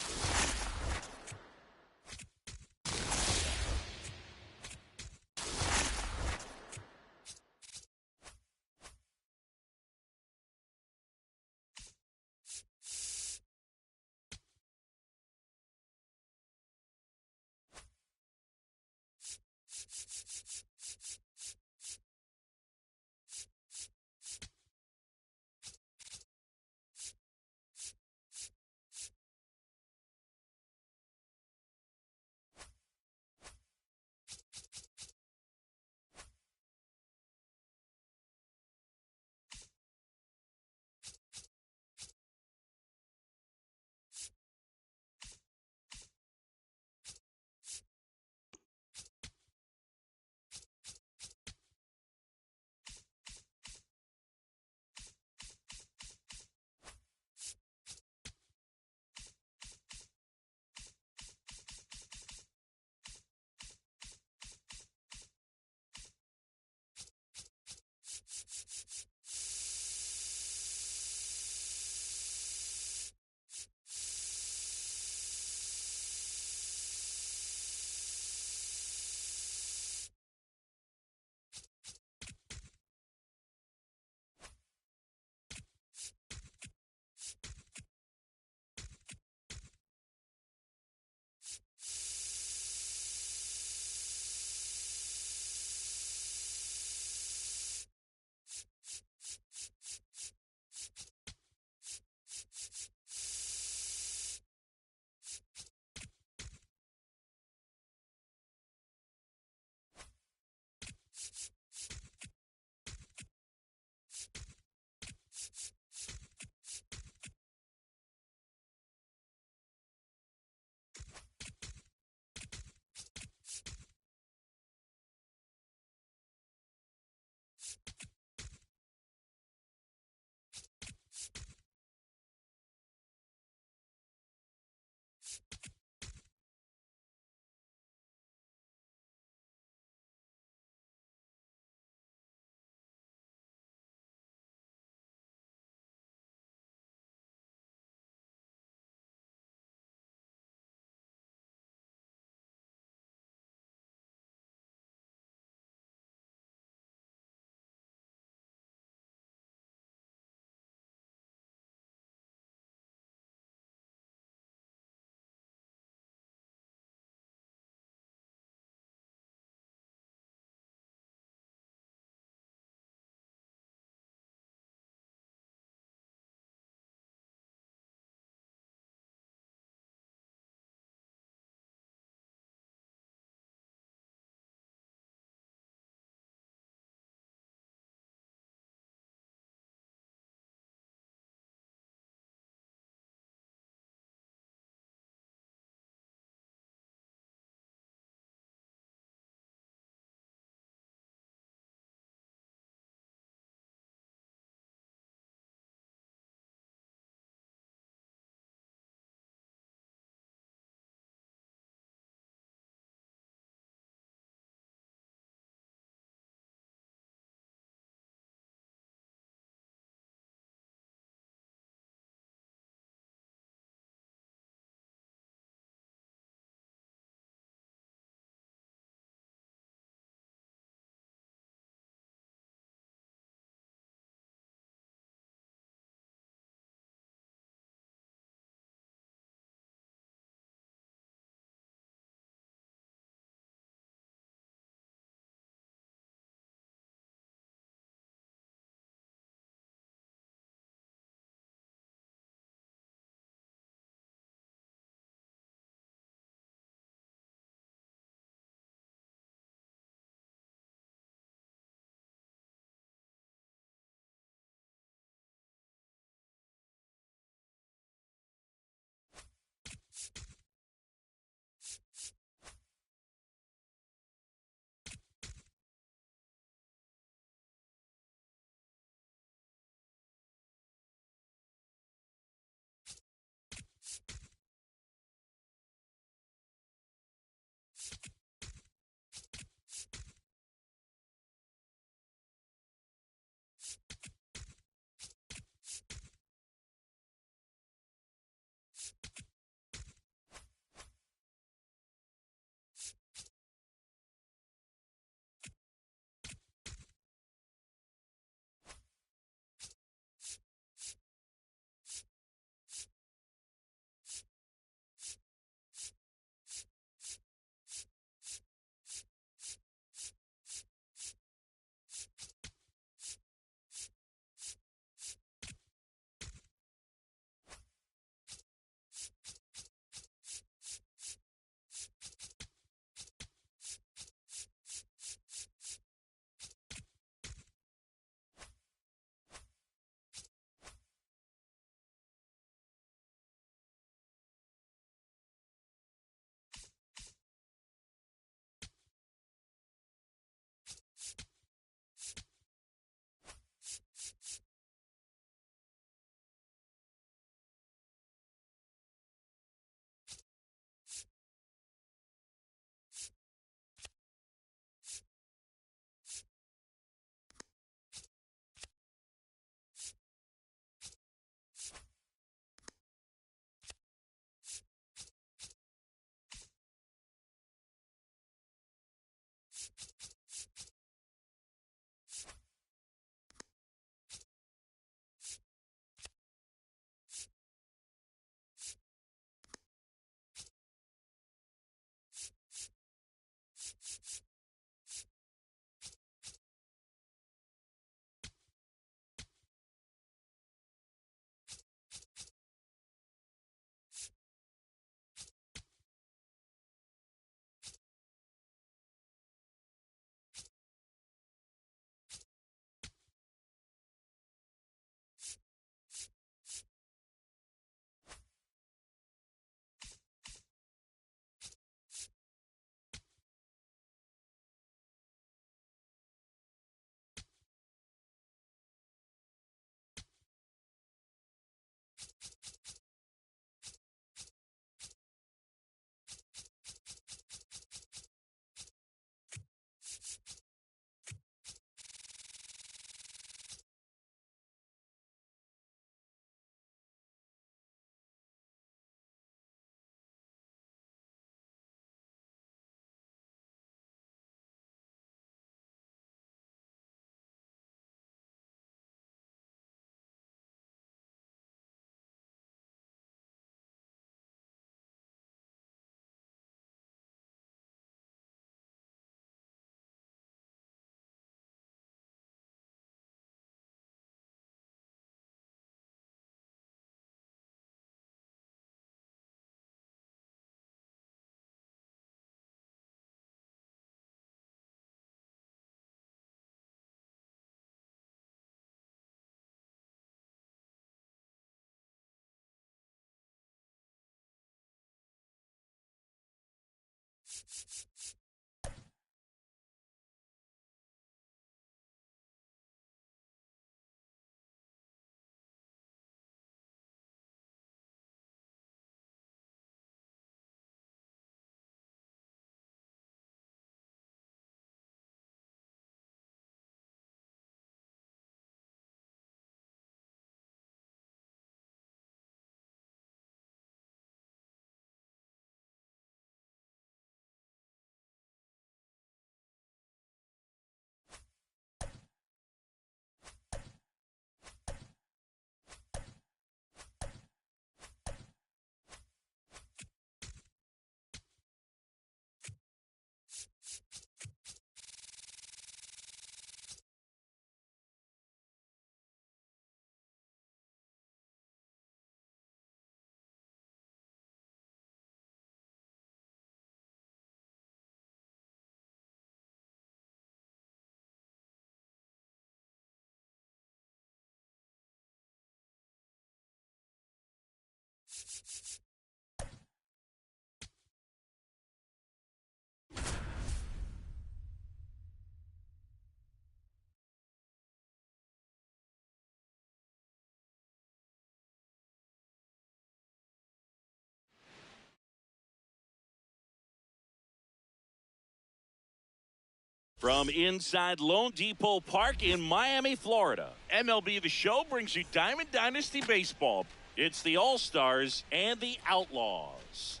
From inside Lone Depot Park in Miami, Florida, MLB The Show brings you Diamond Dynasty Baseball. It's the All-Stars and the Outlaws.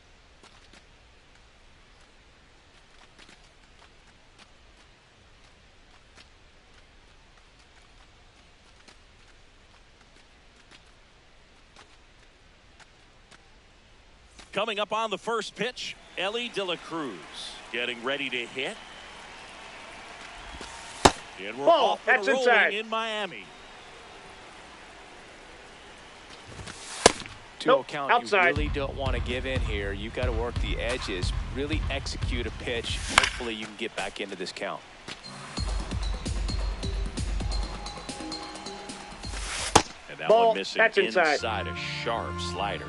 Coming up on the first pitch, Ellie De La Cruz getting ready to hit. And we're Ball. off and That's rolling inside. in Miami. 2-0 Nope, count. outside. You really don't want to give in here. You've got to work the edges, really execute a pitch. Hopefully you can get back into this count. And that Ball. one missing That's inside. a sharp slider.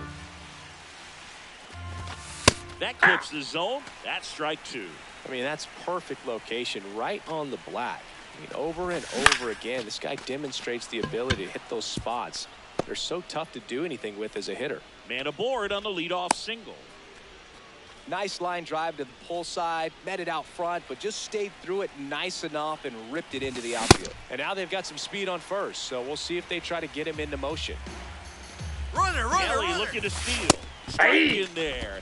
That clips the zone. That's strike 2. I mean, that's perfect location right on the black. I mean, over and over again, this guy demonstrates the ability to hit those spots. They're so tough to do anything with as a hitter. Man aboard on the leadoff single. Nice line drive to the pull side, met it out front, but just stayed through it nice enough and ripped it into the outfield. And now they've got some speed on first, so we'll see if they try to get him into motion. Runner, Ellie runner. looking to steal. Strike in there.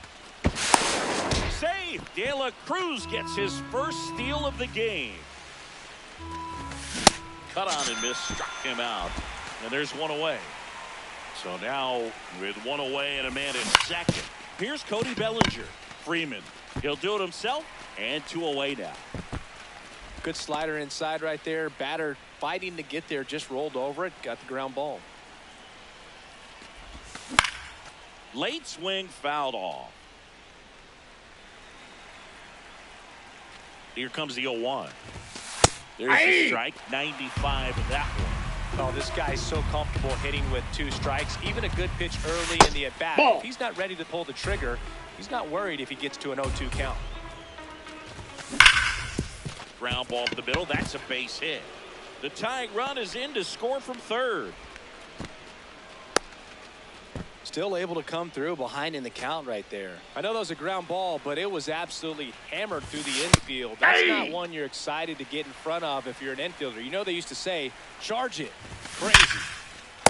Save. De La Cruz gets his first steal of the game. Cut on and miss. Struck him out. And there's one away. So now with one away and a man in second. Here's Cody Bellinger. Freeman. He'll do it himself. And 2 away now. Good slider inside right there. Batter fighting to get there. Just rolled over it. Got the ground ball. Late swing fouled off. Here comes the 0-1. There's the strike. 95 of that one. Oh, this guy's so comfortable hitting with 2 strikes. Even a good pitch early in the at-bat. Ball. If he's not ready to pull the trigger, he's not worried if he gets to an 0-2 count. Ground ball up the middle. That's a base hit. The tying run is in to score from third. Still able to come through behind in the count right there. I know that was a ground ball, but it was absolutely hammered through the infield. That's not one you're excited to get in front of if you're an infielder. You know they used to say, charge it. Crazy.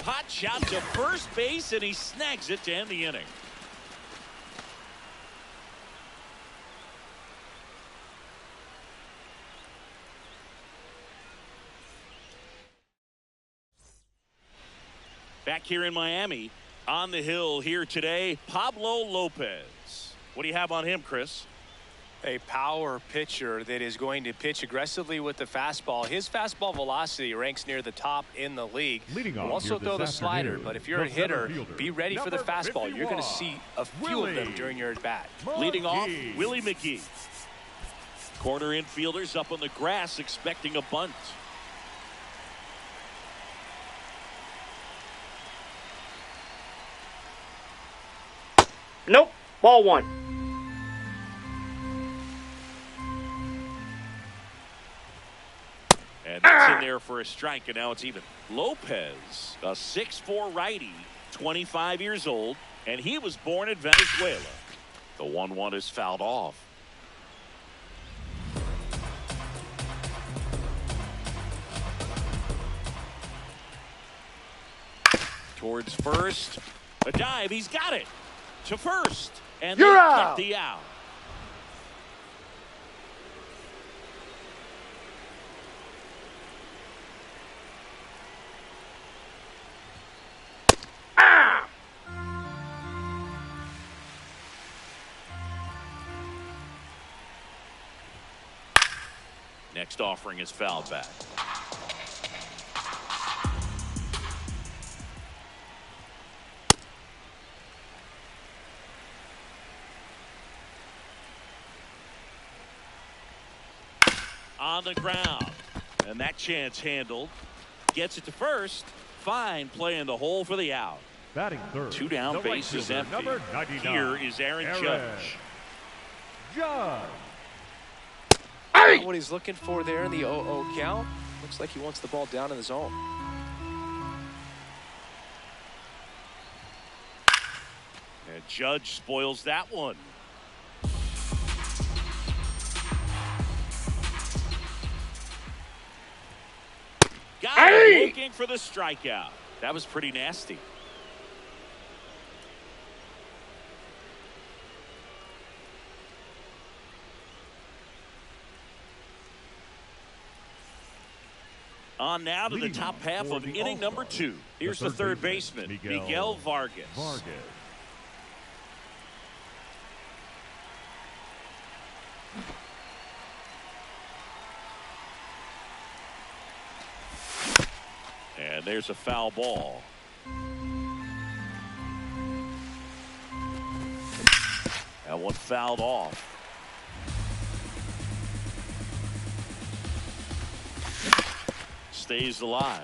Hot shot to first base, and he snags it to end the inning. Back here in Miami, on the hill here today, Pablo Lopez. What do you have on him, Chris? A power pitcher that is going to pitch aggressively with the fastball. His fastball velocity ranks near the top in the league. Leading off Will also here throw the this slider, afternoon, but if you're the a hitter, center fielder, be ready for the number fastball. You're going to 51, see a few of them during your at-bat. Leading off, Willie McGee. Corner infielders up on the grass expecting a bunt. Nope. Ball 1. And that's in there for a strike, and now it's even. Lopez, a 6'4" righty, 25 years old, and he was born in Venezuela. The 1-1 is fouled off. Towards first. A dive. He's got it. To first. And You're they out. get the out. Next offering is fouled back. On the ground. And that chance handled. Gets it to first. Fine play in the hole for the out. Batting third. 2 down, the right bases fielder, empty. number 99, Here is Aaron Judge. Judge. What he's looking for there in the 0-0 count. Looks like he wants the ball down in the zone. And Judge spoils that one. Got him looking for the strikeout. That was pretty nasty. On now to the Leading top half for of the inning number All-Stars, 2. Here's the third baseman, Miguel Vargas. And there's a foul ball. That one fouled off. Stays alive.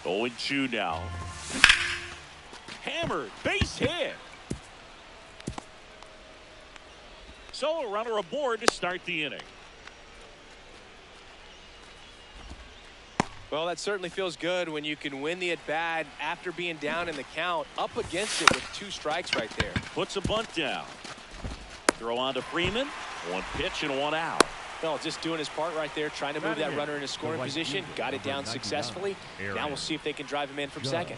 0-2 now. Hammered, base hit. So a runner aboard to start the inning. Well, that certainly feels good when you can win the at-bat after being down in the count, up against it with 2 strikes right there. Puts a bunt down. Throw on to Freeman. 1 pitch and 1 out. Well, just doing his part right there, trying to move that runner in a scoring position. Got it down successfully. Now we'll see if they can drive him in from second.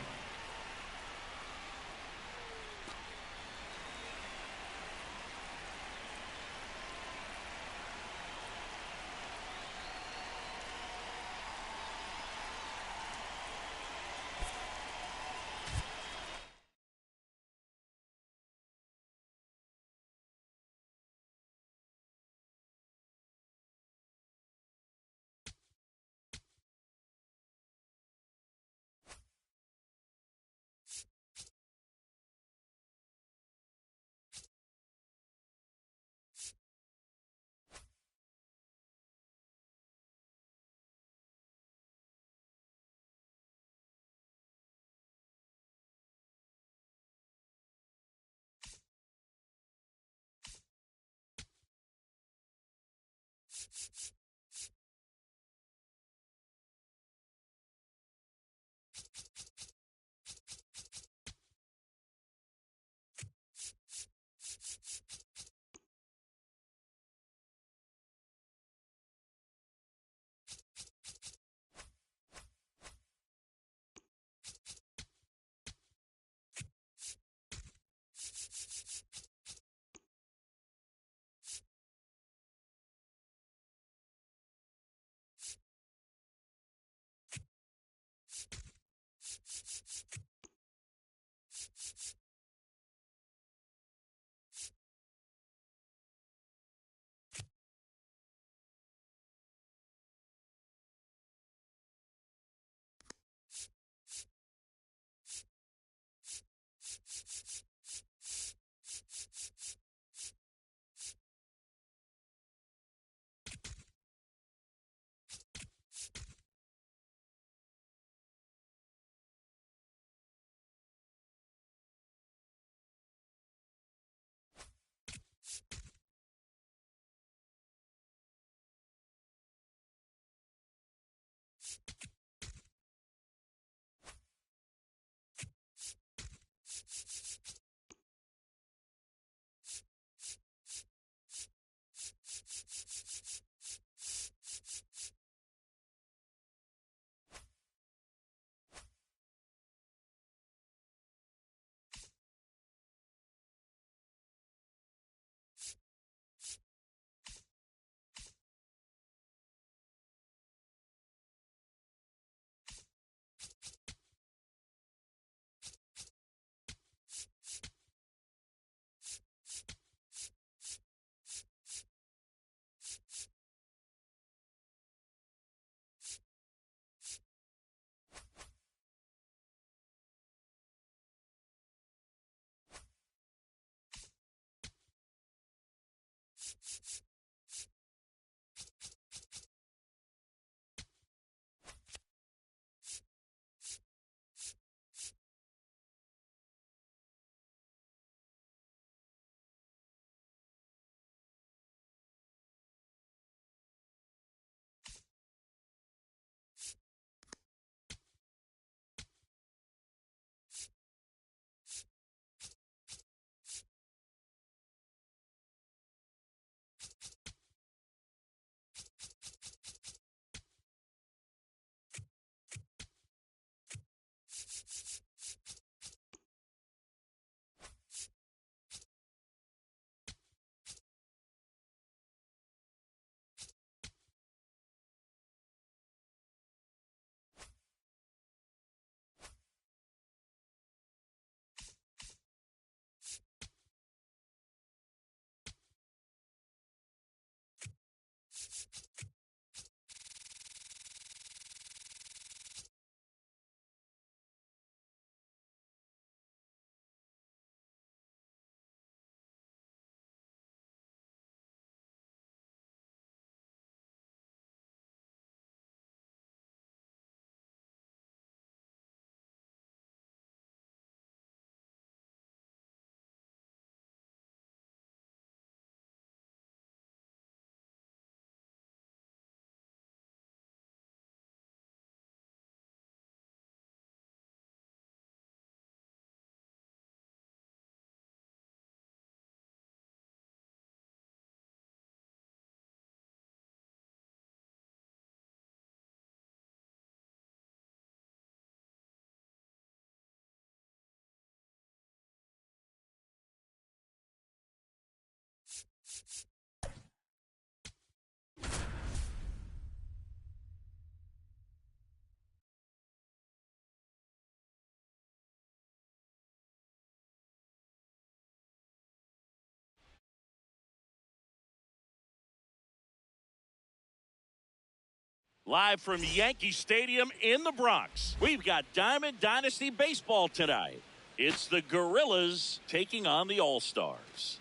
Live from Yankee Stadium in the Bronx, we've got Diamond Dynasty Baseball tonight. It's the Gorillas taking on the All-Stars.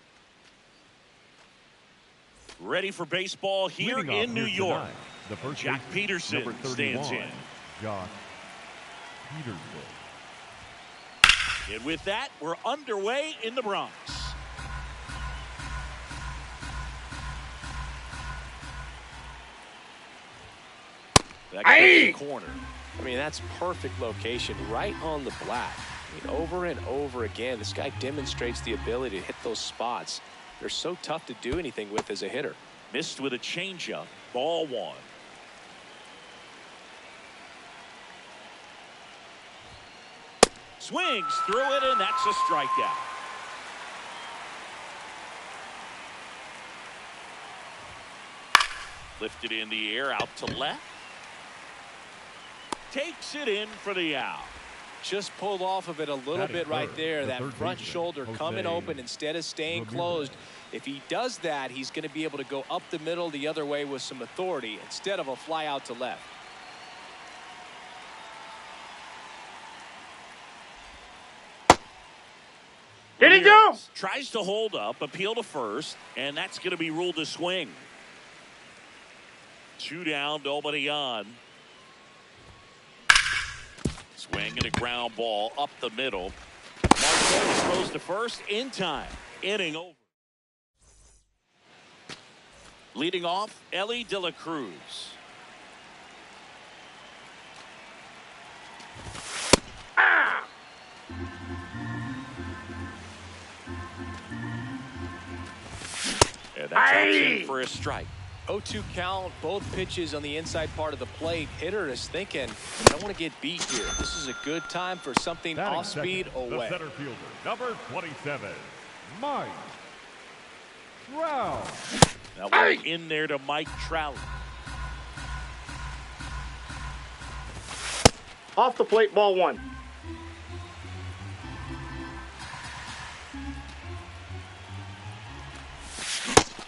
Ready for baseball here in New York. Tonight, the first Jack baseman, Peterson number 31, stands in. Josh Peterson. And with that, we're underway in the Bronx. That goes to the corner. I mean, that's perfect location, right on the black. I mean, over and over again, this guy demonstrates the ability to hit those spots. They're so tough to do anything with as a hitter. Missed with a changeup. Ball one. Swings through it, and that's a strikeout. Lifted in the air, out to left. Takes it in for the out. Just pulled off of it a little bit right there. That front shoulder coming open instead of staying closed. If he does that, he's going to be able to go up the middle the other way with some authority instead of a fly out to left. Did he go? Tries to hold up, appeal to first, and that's going to be ruled a swing. 2 down, nobody on. Swing and a ground ball up the middle. Martinez throws to first in time. Inning over. Leading off, Ellie De La Cruz. And that's in for a strike. 0-2 count, both pitches on the inside part of the plate. Hitter is thinking, I don't want to get beat here. This is a good time for something off speed away. The center fielder, number 27, Mike Trout. Now we're in there to Mike Trout. Off the plate, ball one.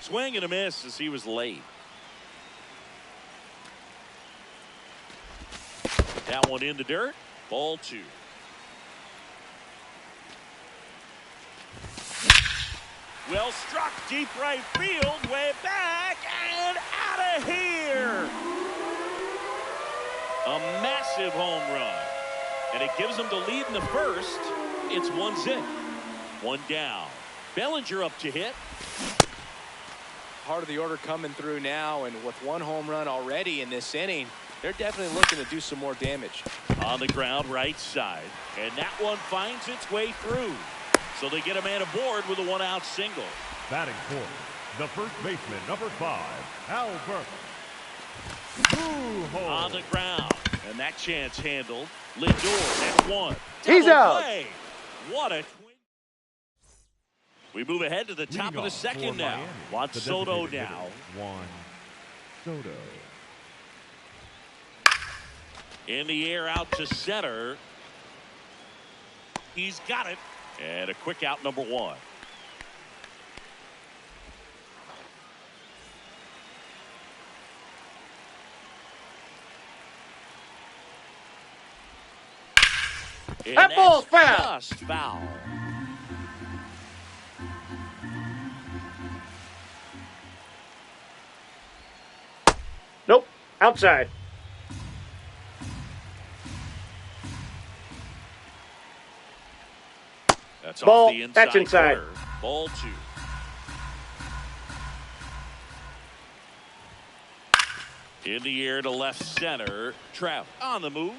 Swing and a miss as he was late. That one in the dirt. Ball two. Well struck deep right field. Way back and out of here. A massive home run. And it gives them the lead in the first. It's 1-0. 1 down. Bellinger up to hit. Part of the order coming through now, and with 1 home run already in this inning, they're definitely looking to do some more damage. On the ground, right side. And that one finds its way through. So they get a man aboard with a 1-out single. Batting fourth, the first baseman, number 5, Albert Pujols. On the ground. And that chance handled. Lindor, that's 1. He's out. Play. What a twin. We move ahead to the top of the second now. Juan Soto now. Juan Soto. In the air out to center. He's got it. And a quick out, number 1. And that ball's foul. Just foul. Nope. Outside. That's Ball. off the inside. That's inside. Corner. Ball 2. In the air to left center. Trout on the move.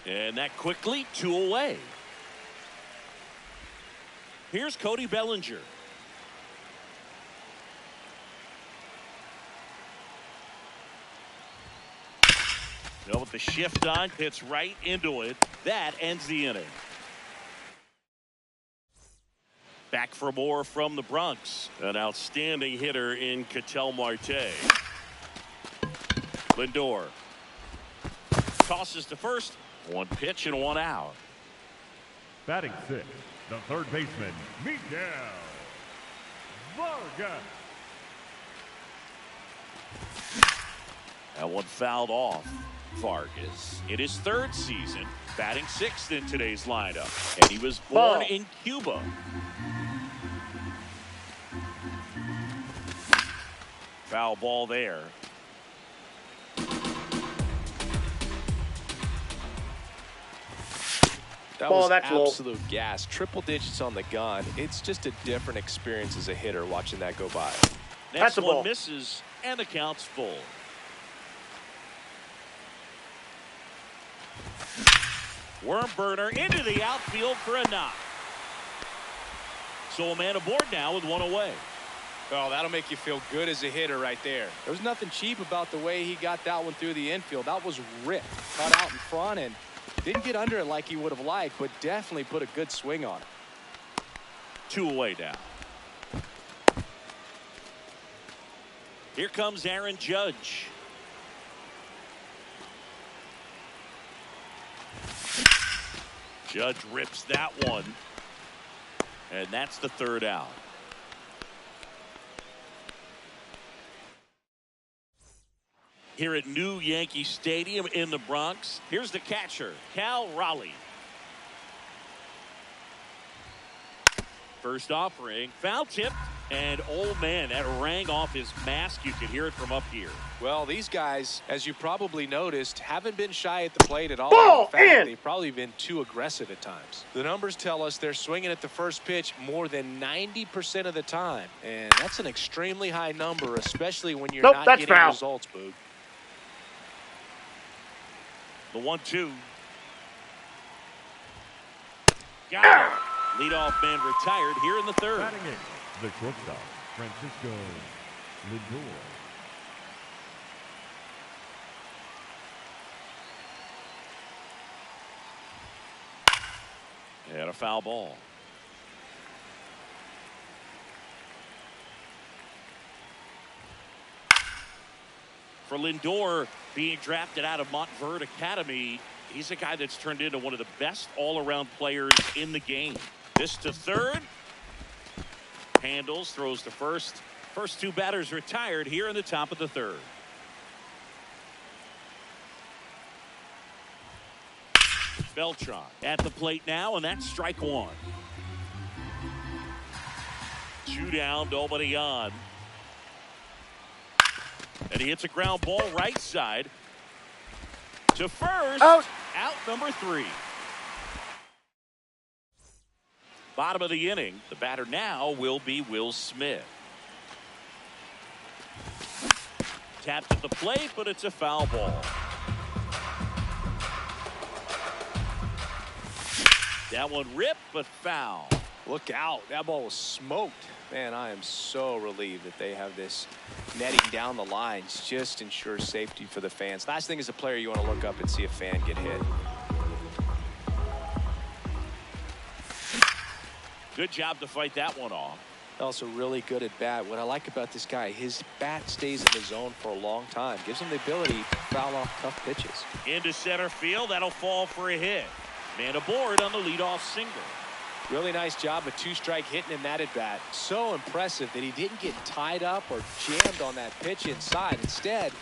And that quickly 2 away. Here's Cody Bellinger. With the shift on, hits right into it. That ends the inning. Back for more from the Bronx. An outstanding hitter in Ketel Marte. Lindor tosses to first. One pitch and one out. Batting sixth, the third baseman, Miguel Vargas. That one fouled off. Vargas in his third season, batting sixth in today's lineup. And he was born in Cuba. Foul ball there. That was absolute gas. Triple digits on the gun. It's just a different experience as a hitter watching that go by. Next one misses, and the count's full. Worm burner into the outfield for a knock. So a man aboard now with one away. Oh, that'll make you feel good as a hitter right there. There was nothing cheap about the way he got that one through the infield. That was ripped, caught out in front, and didn't get under it like he would have liked, but definitely put a good swing on it. 2 away now. Here comes Aaron Judge. Judge rips that one. And that's the third out. Here at New Yankee Stadium in the Bronx, here's the catcher, Cal Raleigh. First offering, foul tipped, and oh man, that rang off his mask. You could hear it from up here. Well, these guys, as you probably noticed, haven't been shy at the plate at all. In fact, they've probably been too aggressive at times. The numbers tell us they're swinging at the first pitch more than 90% of the time, and that's an extremely high number, especially when you're not getting results, Boog. The 1-2. Got it. Leadoff man retired here in the third. Batting eighth, the shortstop, Francisco Lindor. And a foul ball. For Lindor, being drafted out of Montverde Academy, he's a guy that's turned into one of the best all-around players in the game. This to third. Handles, throws to first. First two batters retired here in the top of the third. Beltran at the plate now, and that's strike one. 2 down, nobody on. And he hits a ground ball right side to first. Out number 3. Bottom of the inning. The batter now will be Will Smith. Tapped at the plate, but it's a foul ball. That one ripped, but foul. Look out. That ball was smoked. Man, I am so relieved that they have this netting down the lines. Just ensures safety for the fans. Last thing as a player, you want to look up and see a fan get hit. Good job to fight that one off. Also really good at bat. What I like about this guy, his bat stays in the zone for a long time. Gives him the ability to foul off tough pitches. Into center field. That'll fall for a hit. Man aboard on the leadoff single. Really nice job of 2-strike hitting in that at bat. So impressive that he didn't get tied up or jammed on that pitch inside. Instead,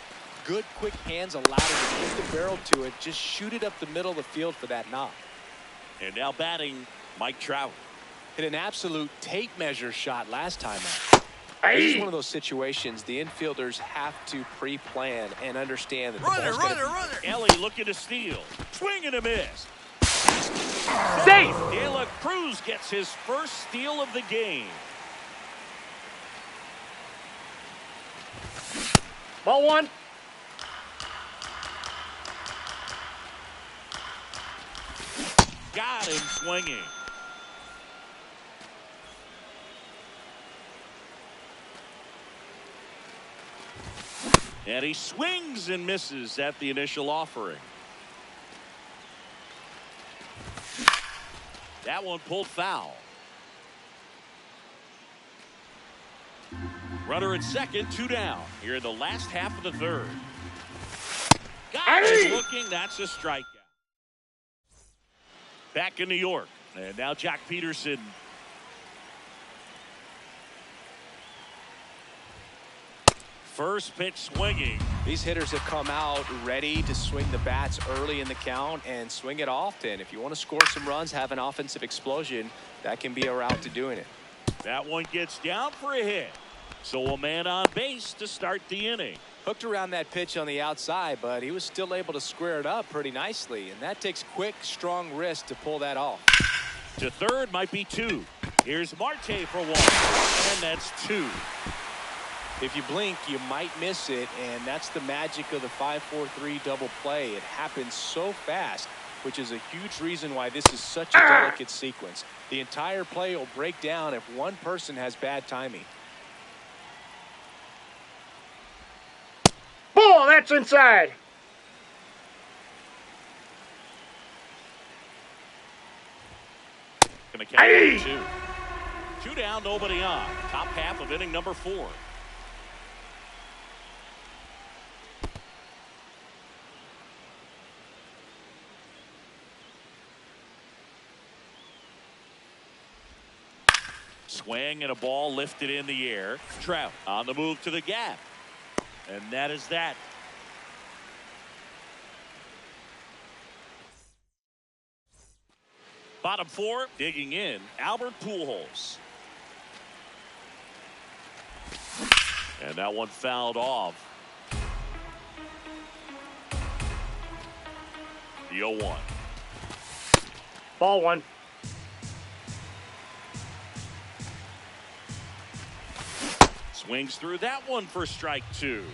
good quick hands allowed him to hit the barrel to it. Just shoot it up the middle of the field for that knock. And now batting, Mike Trout. Hit an absolute tape measure shot last time out. This is one of those situations the infielders have to pre-plan and understand that the ball's Ellie looking to steal. Swing and a miss. Safe. De La Cruz gets his first steal of the game. Ball 1. Got him swinging. And he swings and misses at the initial offering. That one pulled foul. Runner at second, 2 down. Here in the last half of the third. Got it looking. That's a strikeout. Back in New York. And now Jack Peterson. First pitch swinging. These hitters have come out ready to swing the bats early in the count and swing it often. If you want to score some runs, have an offensive explosion, that can be a route to doing it. That one gets down for a hit. So a man on base to start the inning. Hooked around that pitch on the outside, but he was still able to square it up pretty nicely. And that takes quick, strong wrist to pull that off. To third might be 2. Here's Marte for 1. And that's 2. If you blink, you might miss it, and that's the magic of the 5-4-3 double play. It happens so fast, which is a huge reason why this is such a delicate sequence. The entire play will break down if one person has bad timing. Ball, that's inside. Gonna count 2. 2 down, nobody on. Top half of inning number 4. Swing and a ball lifted in the air. Trout on the move to the gap. And that is that. Bottom 4, digging in, Albert Pujols. And that one fouled off. The 0-1. Ball 1. Swings through that one for strike 2.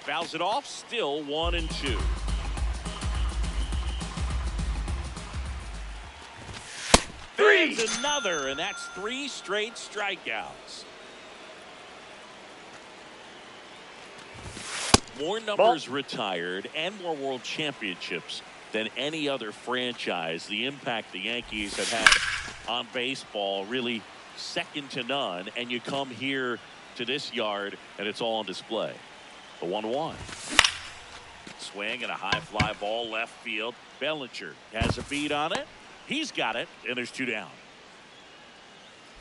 Fouls it off, still 1-2. There's another, and that's 3 straight strikeouts. More numbers retired and more world championships than any other franchise. The impact the Yankees have had on baseball really second to none, and you come here to this yard and it's all on display. The 1-1. Swing and a high fly ball left field. Bellinger has a beat on it. He's got it, and there's 2 down.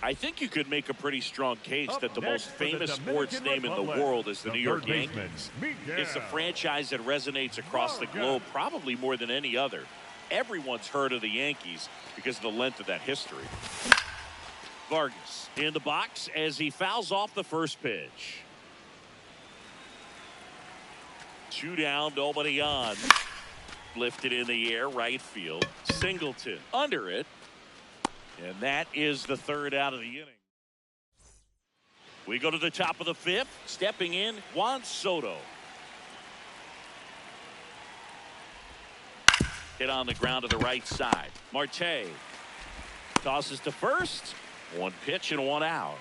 I think you could make a pretty strong case that the most famous sports name in the world is the New York Yankees. It's a franchise that resonates across the globe probably more than any other. Everyone's heard of the Yankees because of the length of that history. Vargas in the box as he fouls off the first pitch. 2 down, nobody on. Lifted in the air, right field. Singleton under it. And that is the 3rd out of the inning. We go to the top of the 5th. Stepping in, Juan Soto. Hit on the ground to the right side. Marte tosses to first. 1 pitch and 1 out.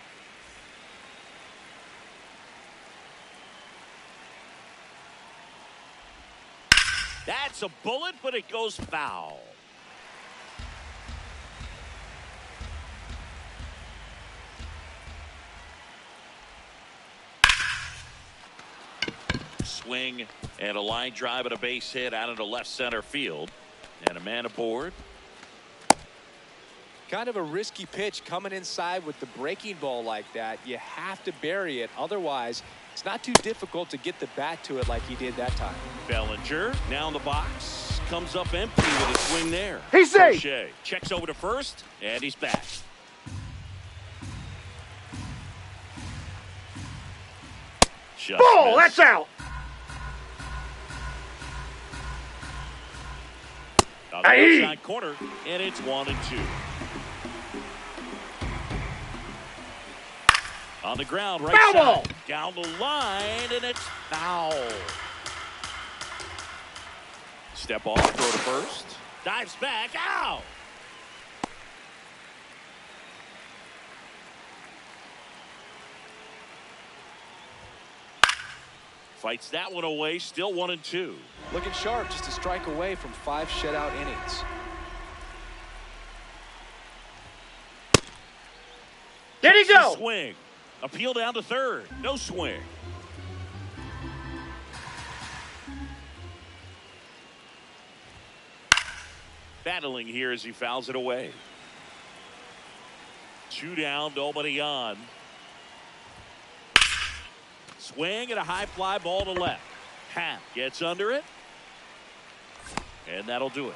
That's a bullet, but it goes foul. Swing and a line drive and a base hit out into left center field. And a man aboard. Kind of a risky pitch coming inside with the breaking ball like that. You have to bury it. Otherwise, it's not too difficult to get the bat to it like he did that time. Bellinger now in the box. Comes up empty with a swing there. He's safe. Checks over to first, and he's back. Ball, that's out. On the outside corner, and it's 1-2. On the ground, right foul side. Ball. Down the line, and it's foul. Step off, throw to first. Dives back, out. Fights that one away, still 1-2. Looking sharp, just a strike away from 5 shutout innings. Go! Swing. Appeal down to third. No swing. Battling here as he fouls it away. 2 down, nobody on. Swing and a high fly ball to left. Happ gets under it. And that'll do it.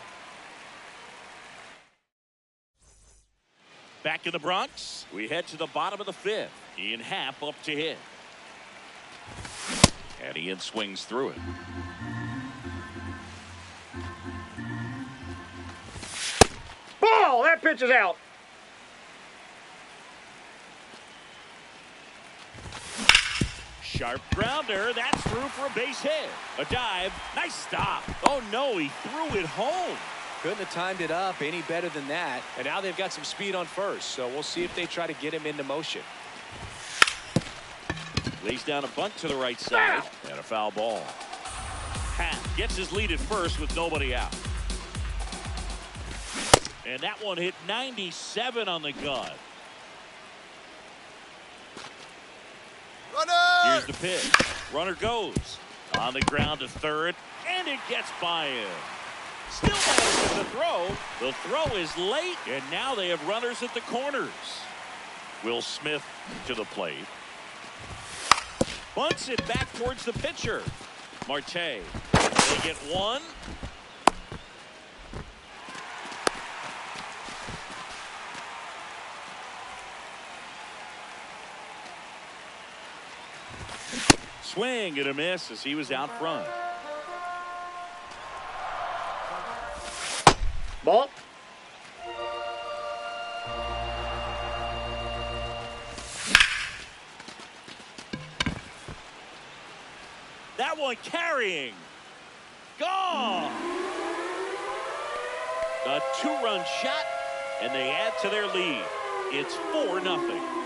Back in the Bronx, we head to the bottom of the 5th. Ian Happ up to hit. And Ian swings through it. Ball! That pitch is out. Sharp grounder. That's through for a base hit. A dive. Nice stop. Oh, no, he threw it home. Couldn't have timed it up any better than that. And now they've got some speed on first, so we'll see if they try to get him into motion. Lays down a bunt to the right side. And a foul ball. Happ gets his lead at first with nobody out. And that one hit 97 on the gun. Runner! Here's the pitch. Runner goes. On the ground to third. And it gets by him. Still manages the throw. The throw is late. And now they have runners at the corners. Will Smith to the plate. Bunts it back towards the pitcher. Marte. They get one. Swing and a miss as he was out front. Ball. That one carrying. Gone. A 2-run shot, and they add to their lead. It's 4-0.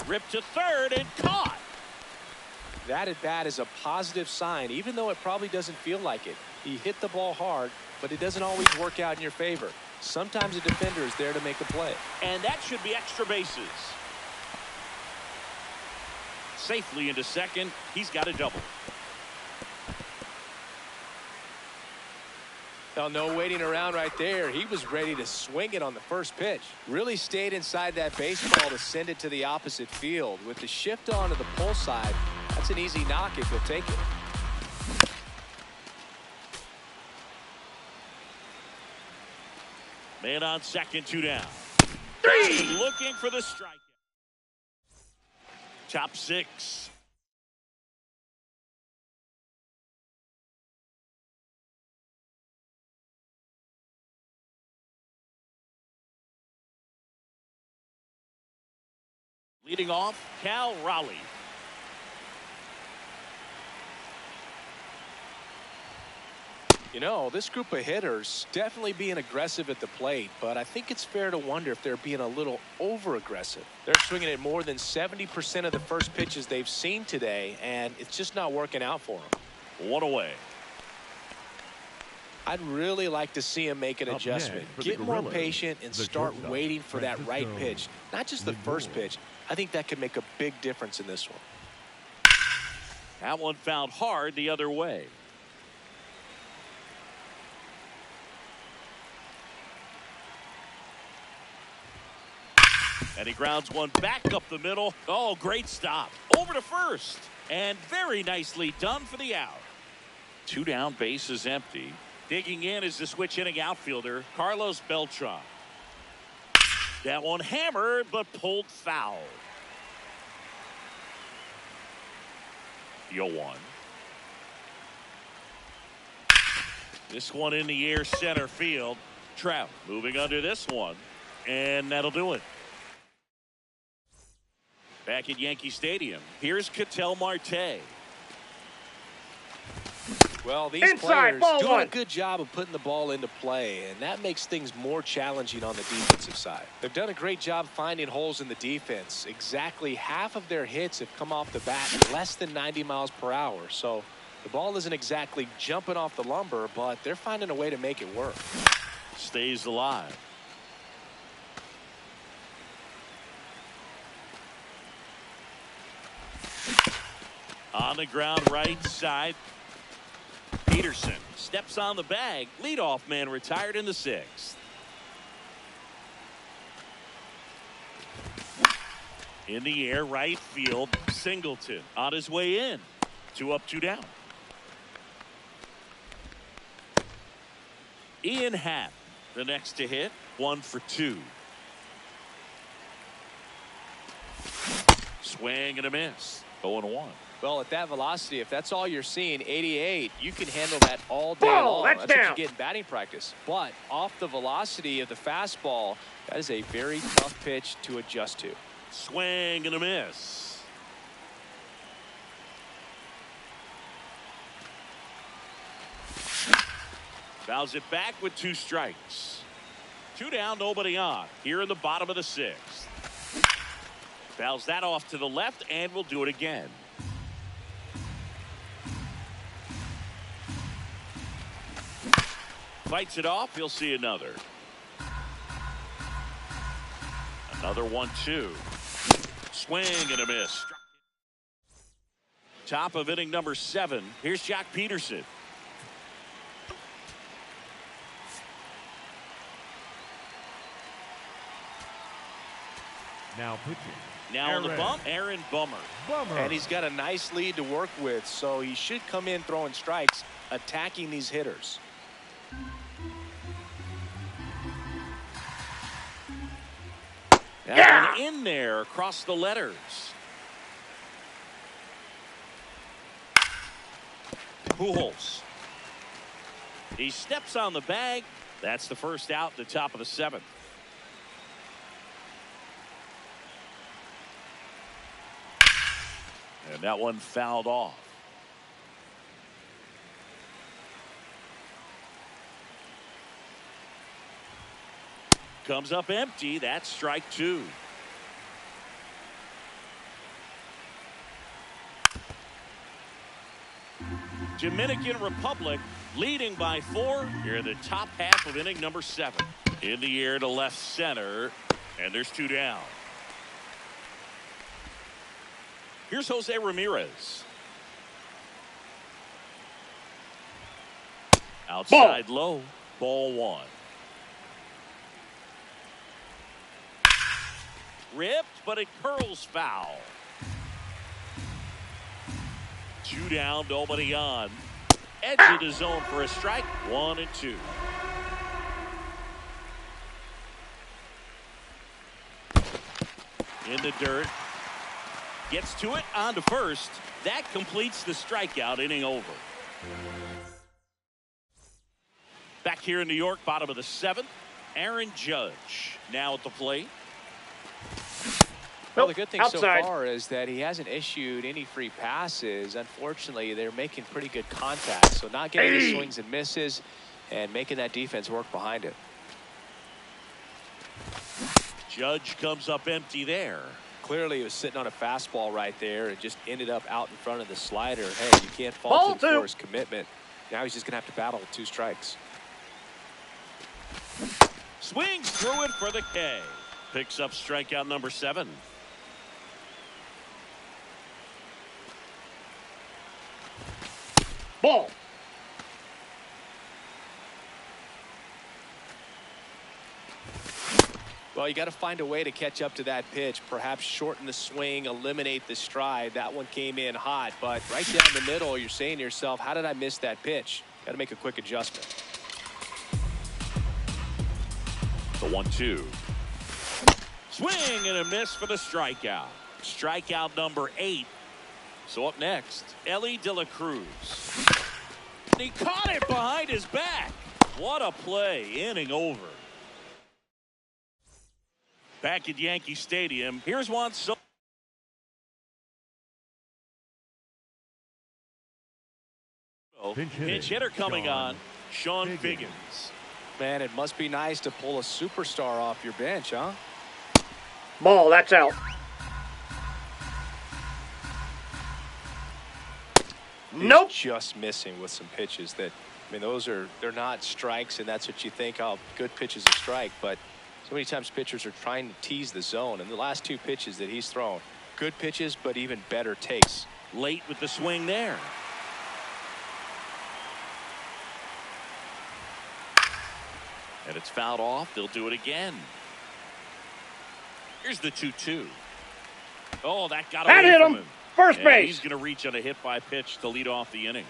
Ripped to third and caught. That at bat is a positive sign, even though it probably doesn't feel like it. He hit the ball hard, but it doesn't always work out in your favor. Sometimes a defender is there to make a play. And that should be extra bases. Safely into second. He's got a double. Well, no waiting around right there. He was ready to swing it on the first pitch. Really stayed inside that baseball to send it to the opposite field. With the shift on to the pull side, that's an easy knock if he'll take it. Man on second, 2 down. 3. Looking for the strike. Top 6. Leading off, Cal Raleigh. You know, this group of hitters definitely being aggressive at the plate, but I think it's fair to wonder if they're being a little over-aggressive. They're swinging at more than 70% of the first pitches they've seen today, and it's just not working out for them. 1 away. I'd really like to see him make an Up adjustment. next for the Get more Gorillas, patient and the start shortstop, waiting for that right Francisco pitch. Not just the first pitch. I think that could make a big difference in this one. That one found hard the other way. And he grounds one back up the middle. Oh, great stop. Over to first. And very nicely done for the out. 2 down, base is empty. Digging in is the switch inning outfielder, Carlos Beltran. That one hammered, but pulled foul. The 0-1. This one in the air center field. Trout moving under this one. And that'll do it. Back at Yankee Stadium, here's Ketel Marte. Well, these Inside, players ball doing a one. good job of putting the ball into play, and that makes things more challenging on the defensive side. They've done a great job finding holes in the defense. Exactly half of their hits have come off the bat less than 90 miles per hour. So the ball isn't exactly jumping off the lumber, but they're finding a way to make it work. Stays alive. On the ground right side. Peterson steps on the bag. Leadoff man retired in the 6th. In the air, right field. Singleton on his way in. 2 up, 2 down. Ian Happ, the next to hit. 1 for 2. Swing and a miss. 0-1. Well, at that velocity, if that's all you're seeing, 88, you can handle that all day long. That's what you down. get in batting practice. But off the velocity of the fastball, that is a very tough pitch to adjust to. Swing and a miss. Fouls it back with 2 strikes. 2 down, nobody on. Here in the bottom of the 6th. Fouls that off to the left and will do it again. Fights it off. He'll see another. Another 1-2. Swing and a miss. Top of inning number 7. Here's Jock Peterson. Now pitching. Now on the bump, Aaron Bummer. And he's got a nice lead to work with, so he should come in throwing strikes, attacking these hitters. That one in there across the letters. Pujols. He steps on the bag. That's the first out at the top of the 7th. And that one fouled off. Comes up empty. That's strike 2. Dominican Republic leading by 4 here in the top half of inning number 7. In the air to left center, and there's 2 down. Here's Jose Ramirez. Outside low, ball 1. Ripped, but it curls foul. 2 down, nobody on. Edge of the zone for a strike. 1-2. In the dirt. Gets to it, on to first. That completes the strikeout, inning over. Back here in New York, bottom of the 7th. Aaron Judge now at the plate. Well, the good thing outside. so far is that he hasn't issued any free passes. Unfortunately, they're making pretty good contact, so not getting the swings and misses and making that defense work behind it. Judge comes up empty there. Clearly, he was sitting on a fastball right there and just ended up out in front of the slider. Hey, you can't fault him for his commitment. Now he's just going to have to battle with 2 strikes. Swings through it for the K. Picks up strikeout number 7. Ball. Well, you got to find a way to catch up to that pitch. Perhaps shorten the swing, eliminate the stride. That one came in hot, but right down the middle, you're saying to yourself, how did I miss that pitch? Got to make a quick adjustment. The 1-2. Swing and a miss for the strikeout. Strikeout number 8. So up next, Ellie De La Cruz. He caught it behind his back. What a play. Inning over. Back at Yankee Stadium, here's Juan Soto. Pinch hitter coming on, Sean Figgins. Man, it must be nice to pull a superstar off your bench, huh? Ball, that's out. Nope. Just missing with some pitches that, I mean, they're not strikes, and that's what you think, oh, good pitch is a strike, but so many times pitchers are trying to tease the zone, and the last two pitches that he's thrown, good pitches, but even better takes. Late with the swing there. And it's fouled off. They'll do it again. Here's the 2-2. Oh, that got away hit from him. First and base. he's going to reach on a hit by pitch to lead off the inning.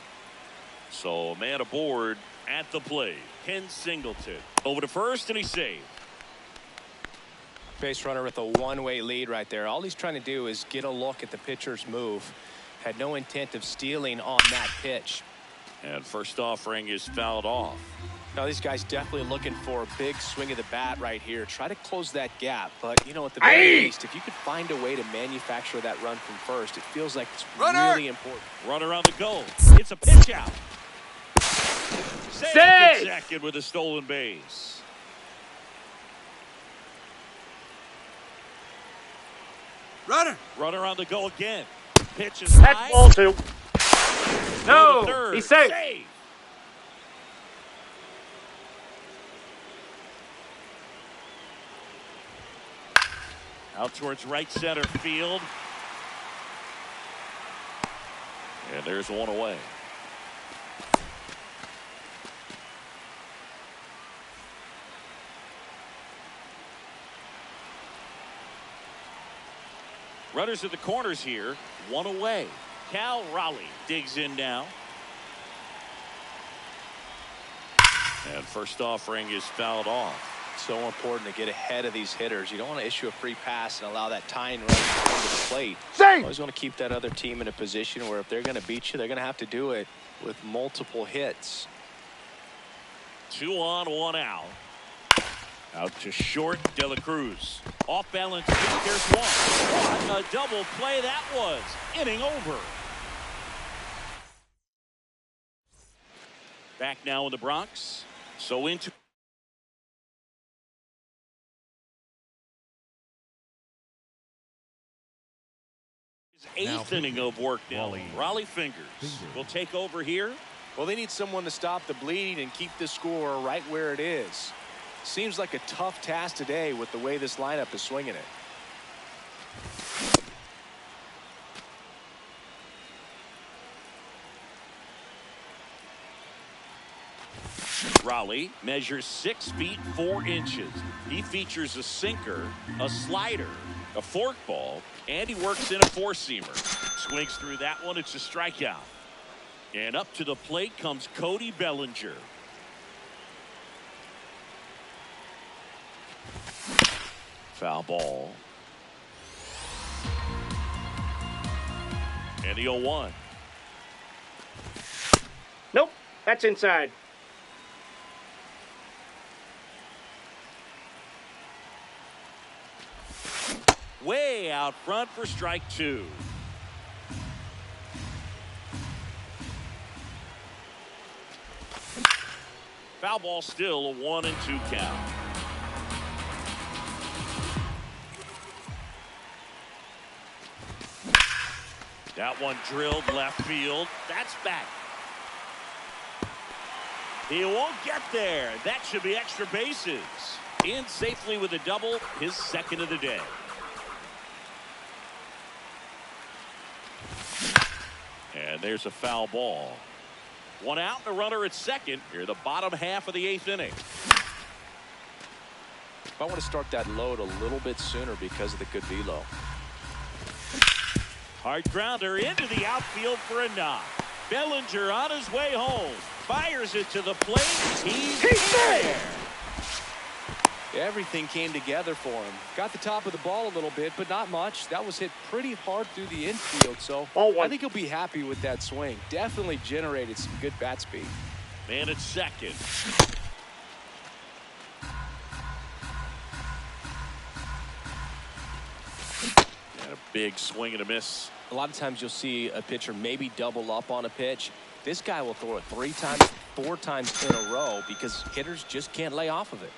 So a man aboard at the plate. Ken Singleton over to first, and he's saved. Base runner with a one-way lead right there. All he's trying to do is get a look at the pitcher's move. Had no intent of stealing on that pitch. And first offering is fouled off. Now these guys definitely looking for a big swing of the bat right here. Try to close that gap. But, you know, at the very least, if you could find a way to manufacture that run from first, it feels like it's really important. Runner on the go. It's a pitch out. Saved at second with a stolen base. Runner on the go again. Pitch is high. That's ball two. No, he's safe. Out towards right center field. And there's one away. Runners at the corners here. One away. Cal Raleigh digs in now. And first offering is fouled off. So important to get ahead of these hitters. You don't want to issue a free pass and allow that tying run to the plate. You always want to keep that other team in a position where if they're going to beat you, they're going to have to do it with multiple hits. 2 on, 1 out. Out to short, De La Cruz. Off balance, there's one. What a double play that was. Inning over. Back now in the Bronx. So into his 8th inning of work now. Raleigh Fingers will take over here. Well, they need someone to stop the bleeding and keep the score right where it is. Seems like a tough task today with the way this lineup is swinging it. Raleigh measures 6 feet 4 inches. He features a sinker, a slider, a forkball, and he works in a 4-seamer. Swings through that one. It's a strikeout. And up to the plate comes Cody Bellinger. Foul ball. And the 0-1. Nope, that's inside. Way out front for strike 2. Foul ball, still a 1-2 count. That one drilled left field. That's back. He won't get there. That should be extra bases. In safely with a double, his 2nd of the day. And there's a foul ball. 1 out and a runner at second. Here the bottom half of the 8th inning. I want to start that load a little bit sooner because of the good velo. Hard grounder into the outfield for a knock. Bellinger on his way home. Fires it to the plate. He's there. Everything came together for him. Got the top of the ball a little bit, but not much. That was hit pretty hard through the infield, so I think he'll be happy with that swing. Definitely generated some good bat speed. Man at second. And a big swing and a miss A lot of times you'll see a pitcher maybe double up on a pitch. This guy will throw it 3 times, 4 times in a row because hitters just can't lay off of it.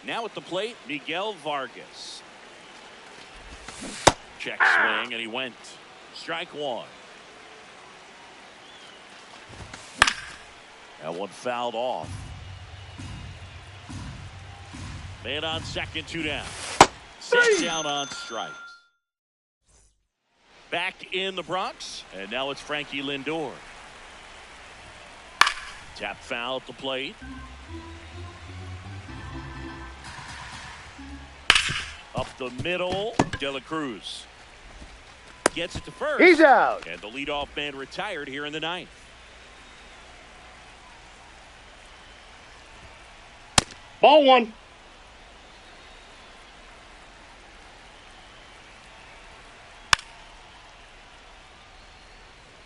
Now at the plate, Miguel Vargas. Check swing, and he went. Strike 1. That one fouled off. Man on second, 2 down. Set down on strikes. Back in the Bronx, and now it's Frankie Lindor. Tap foul at the plate. Up the middle, De La Cruz gets it to first. He's out. And the leadoff man retired here in the 9th. Ball 1.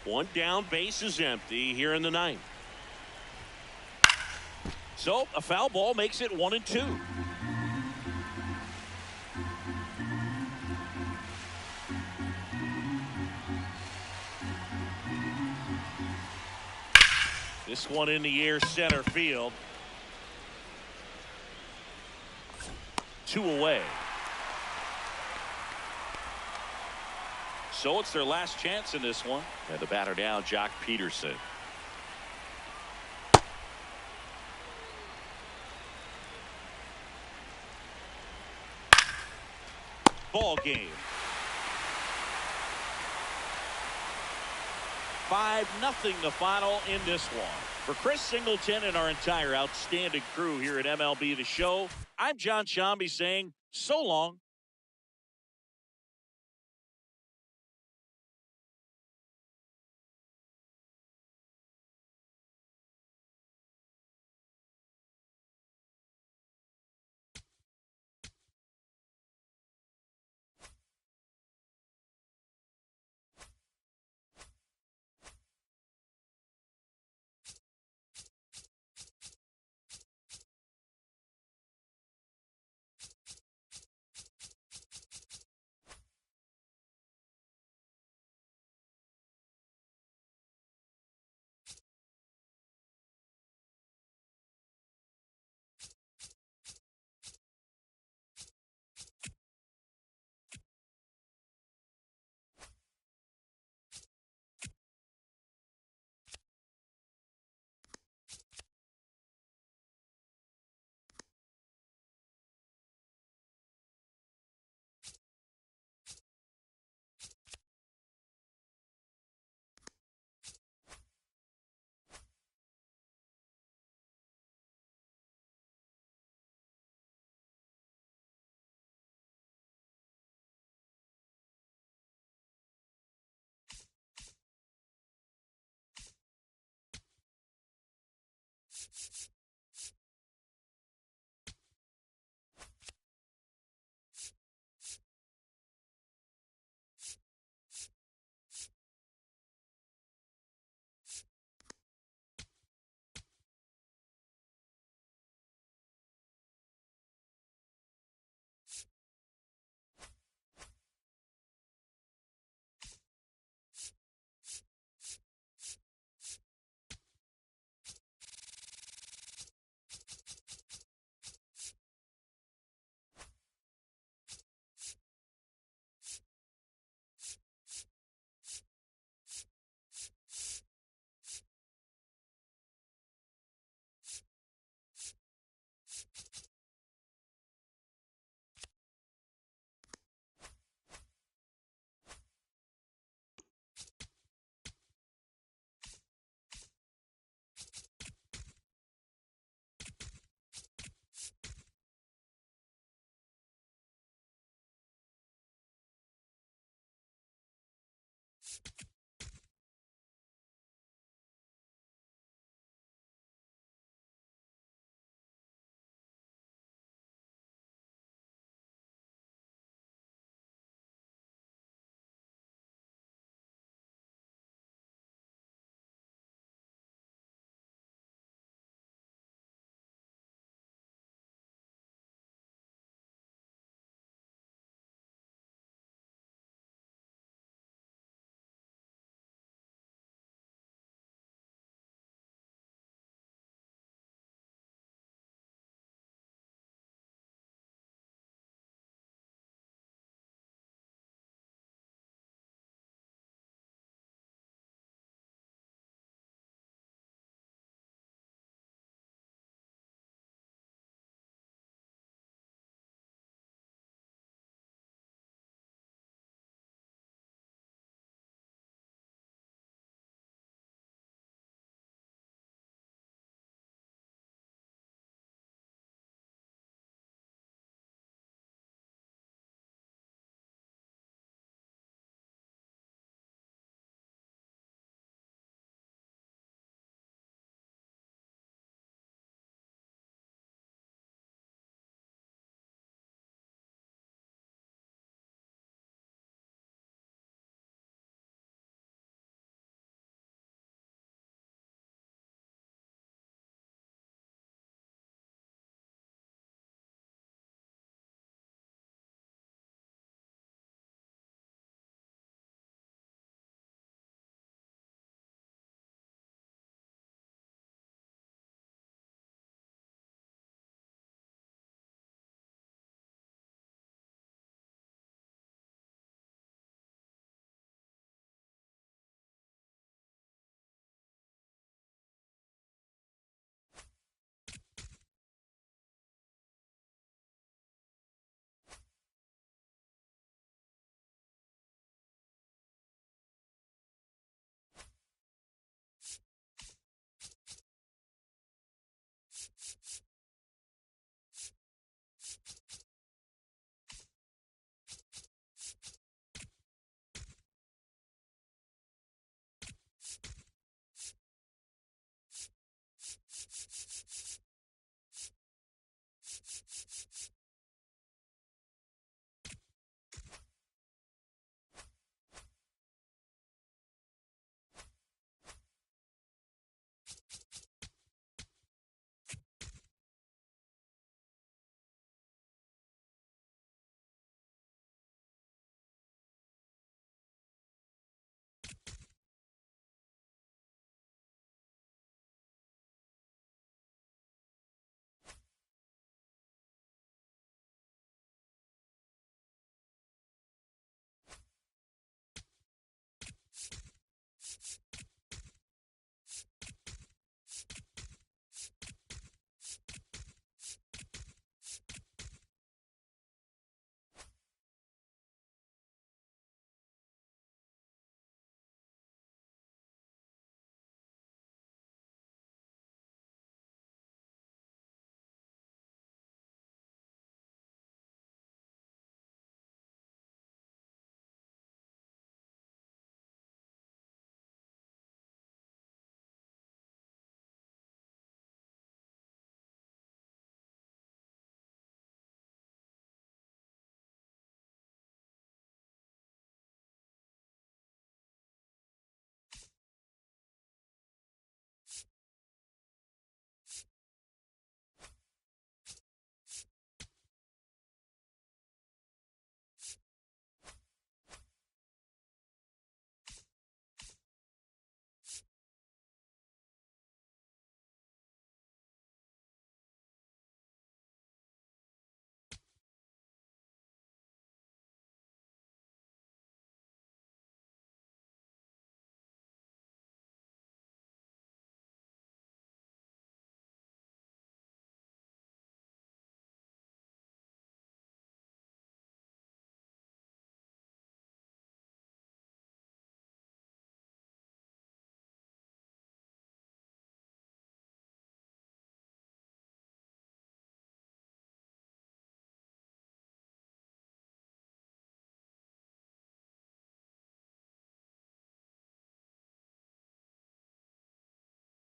One down, base is empty here in the 9th. So a foul ball makes it 1-2. This one in the air, center field. 2 away. So it's their last chance in this one. And the batter now, Jock Peterson. Ball game. 5-0 the final in this one. For Chris Singleton and our entire outstanding crew here at MLB The Show, I'm John Shambi saying so long.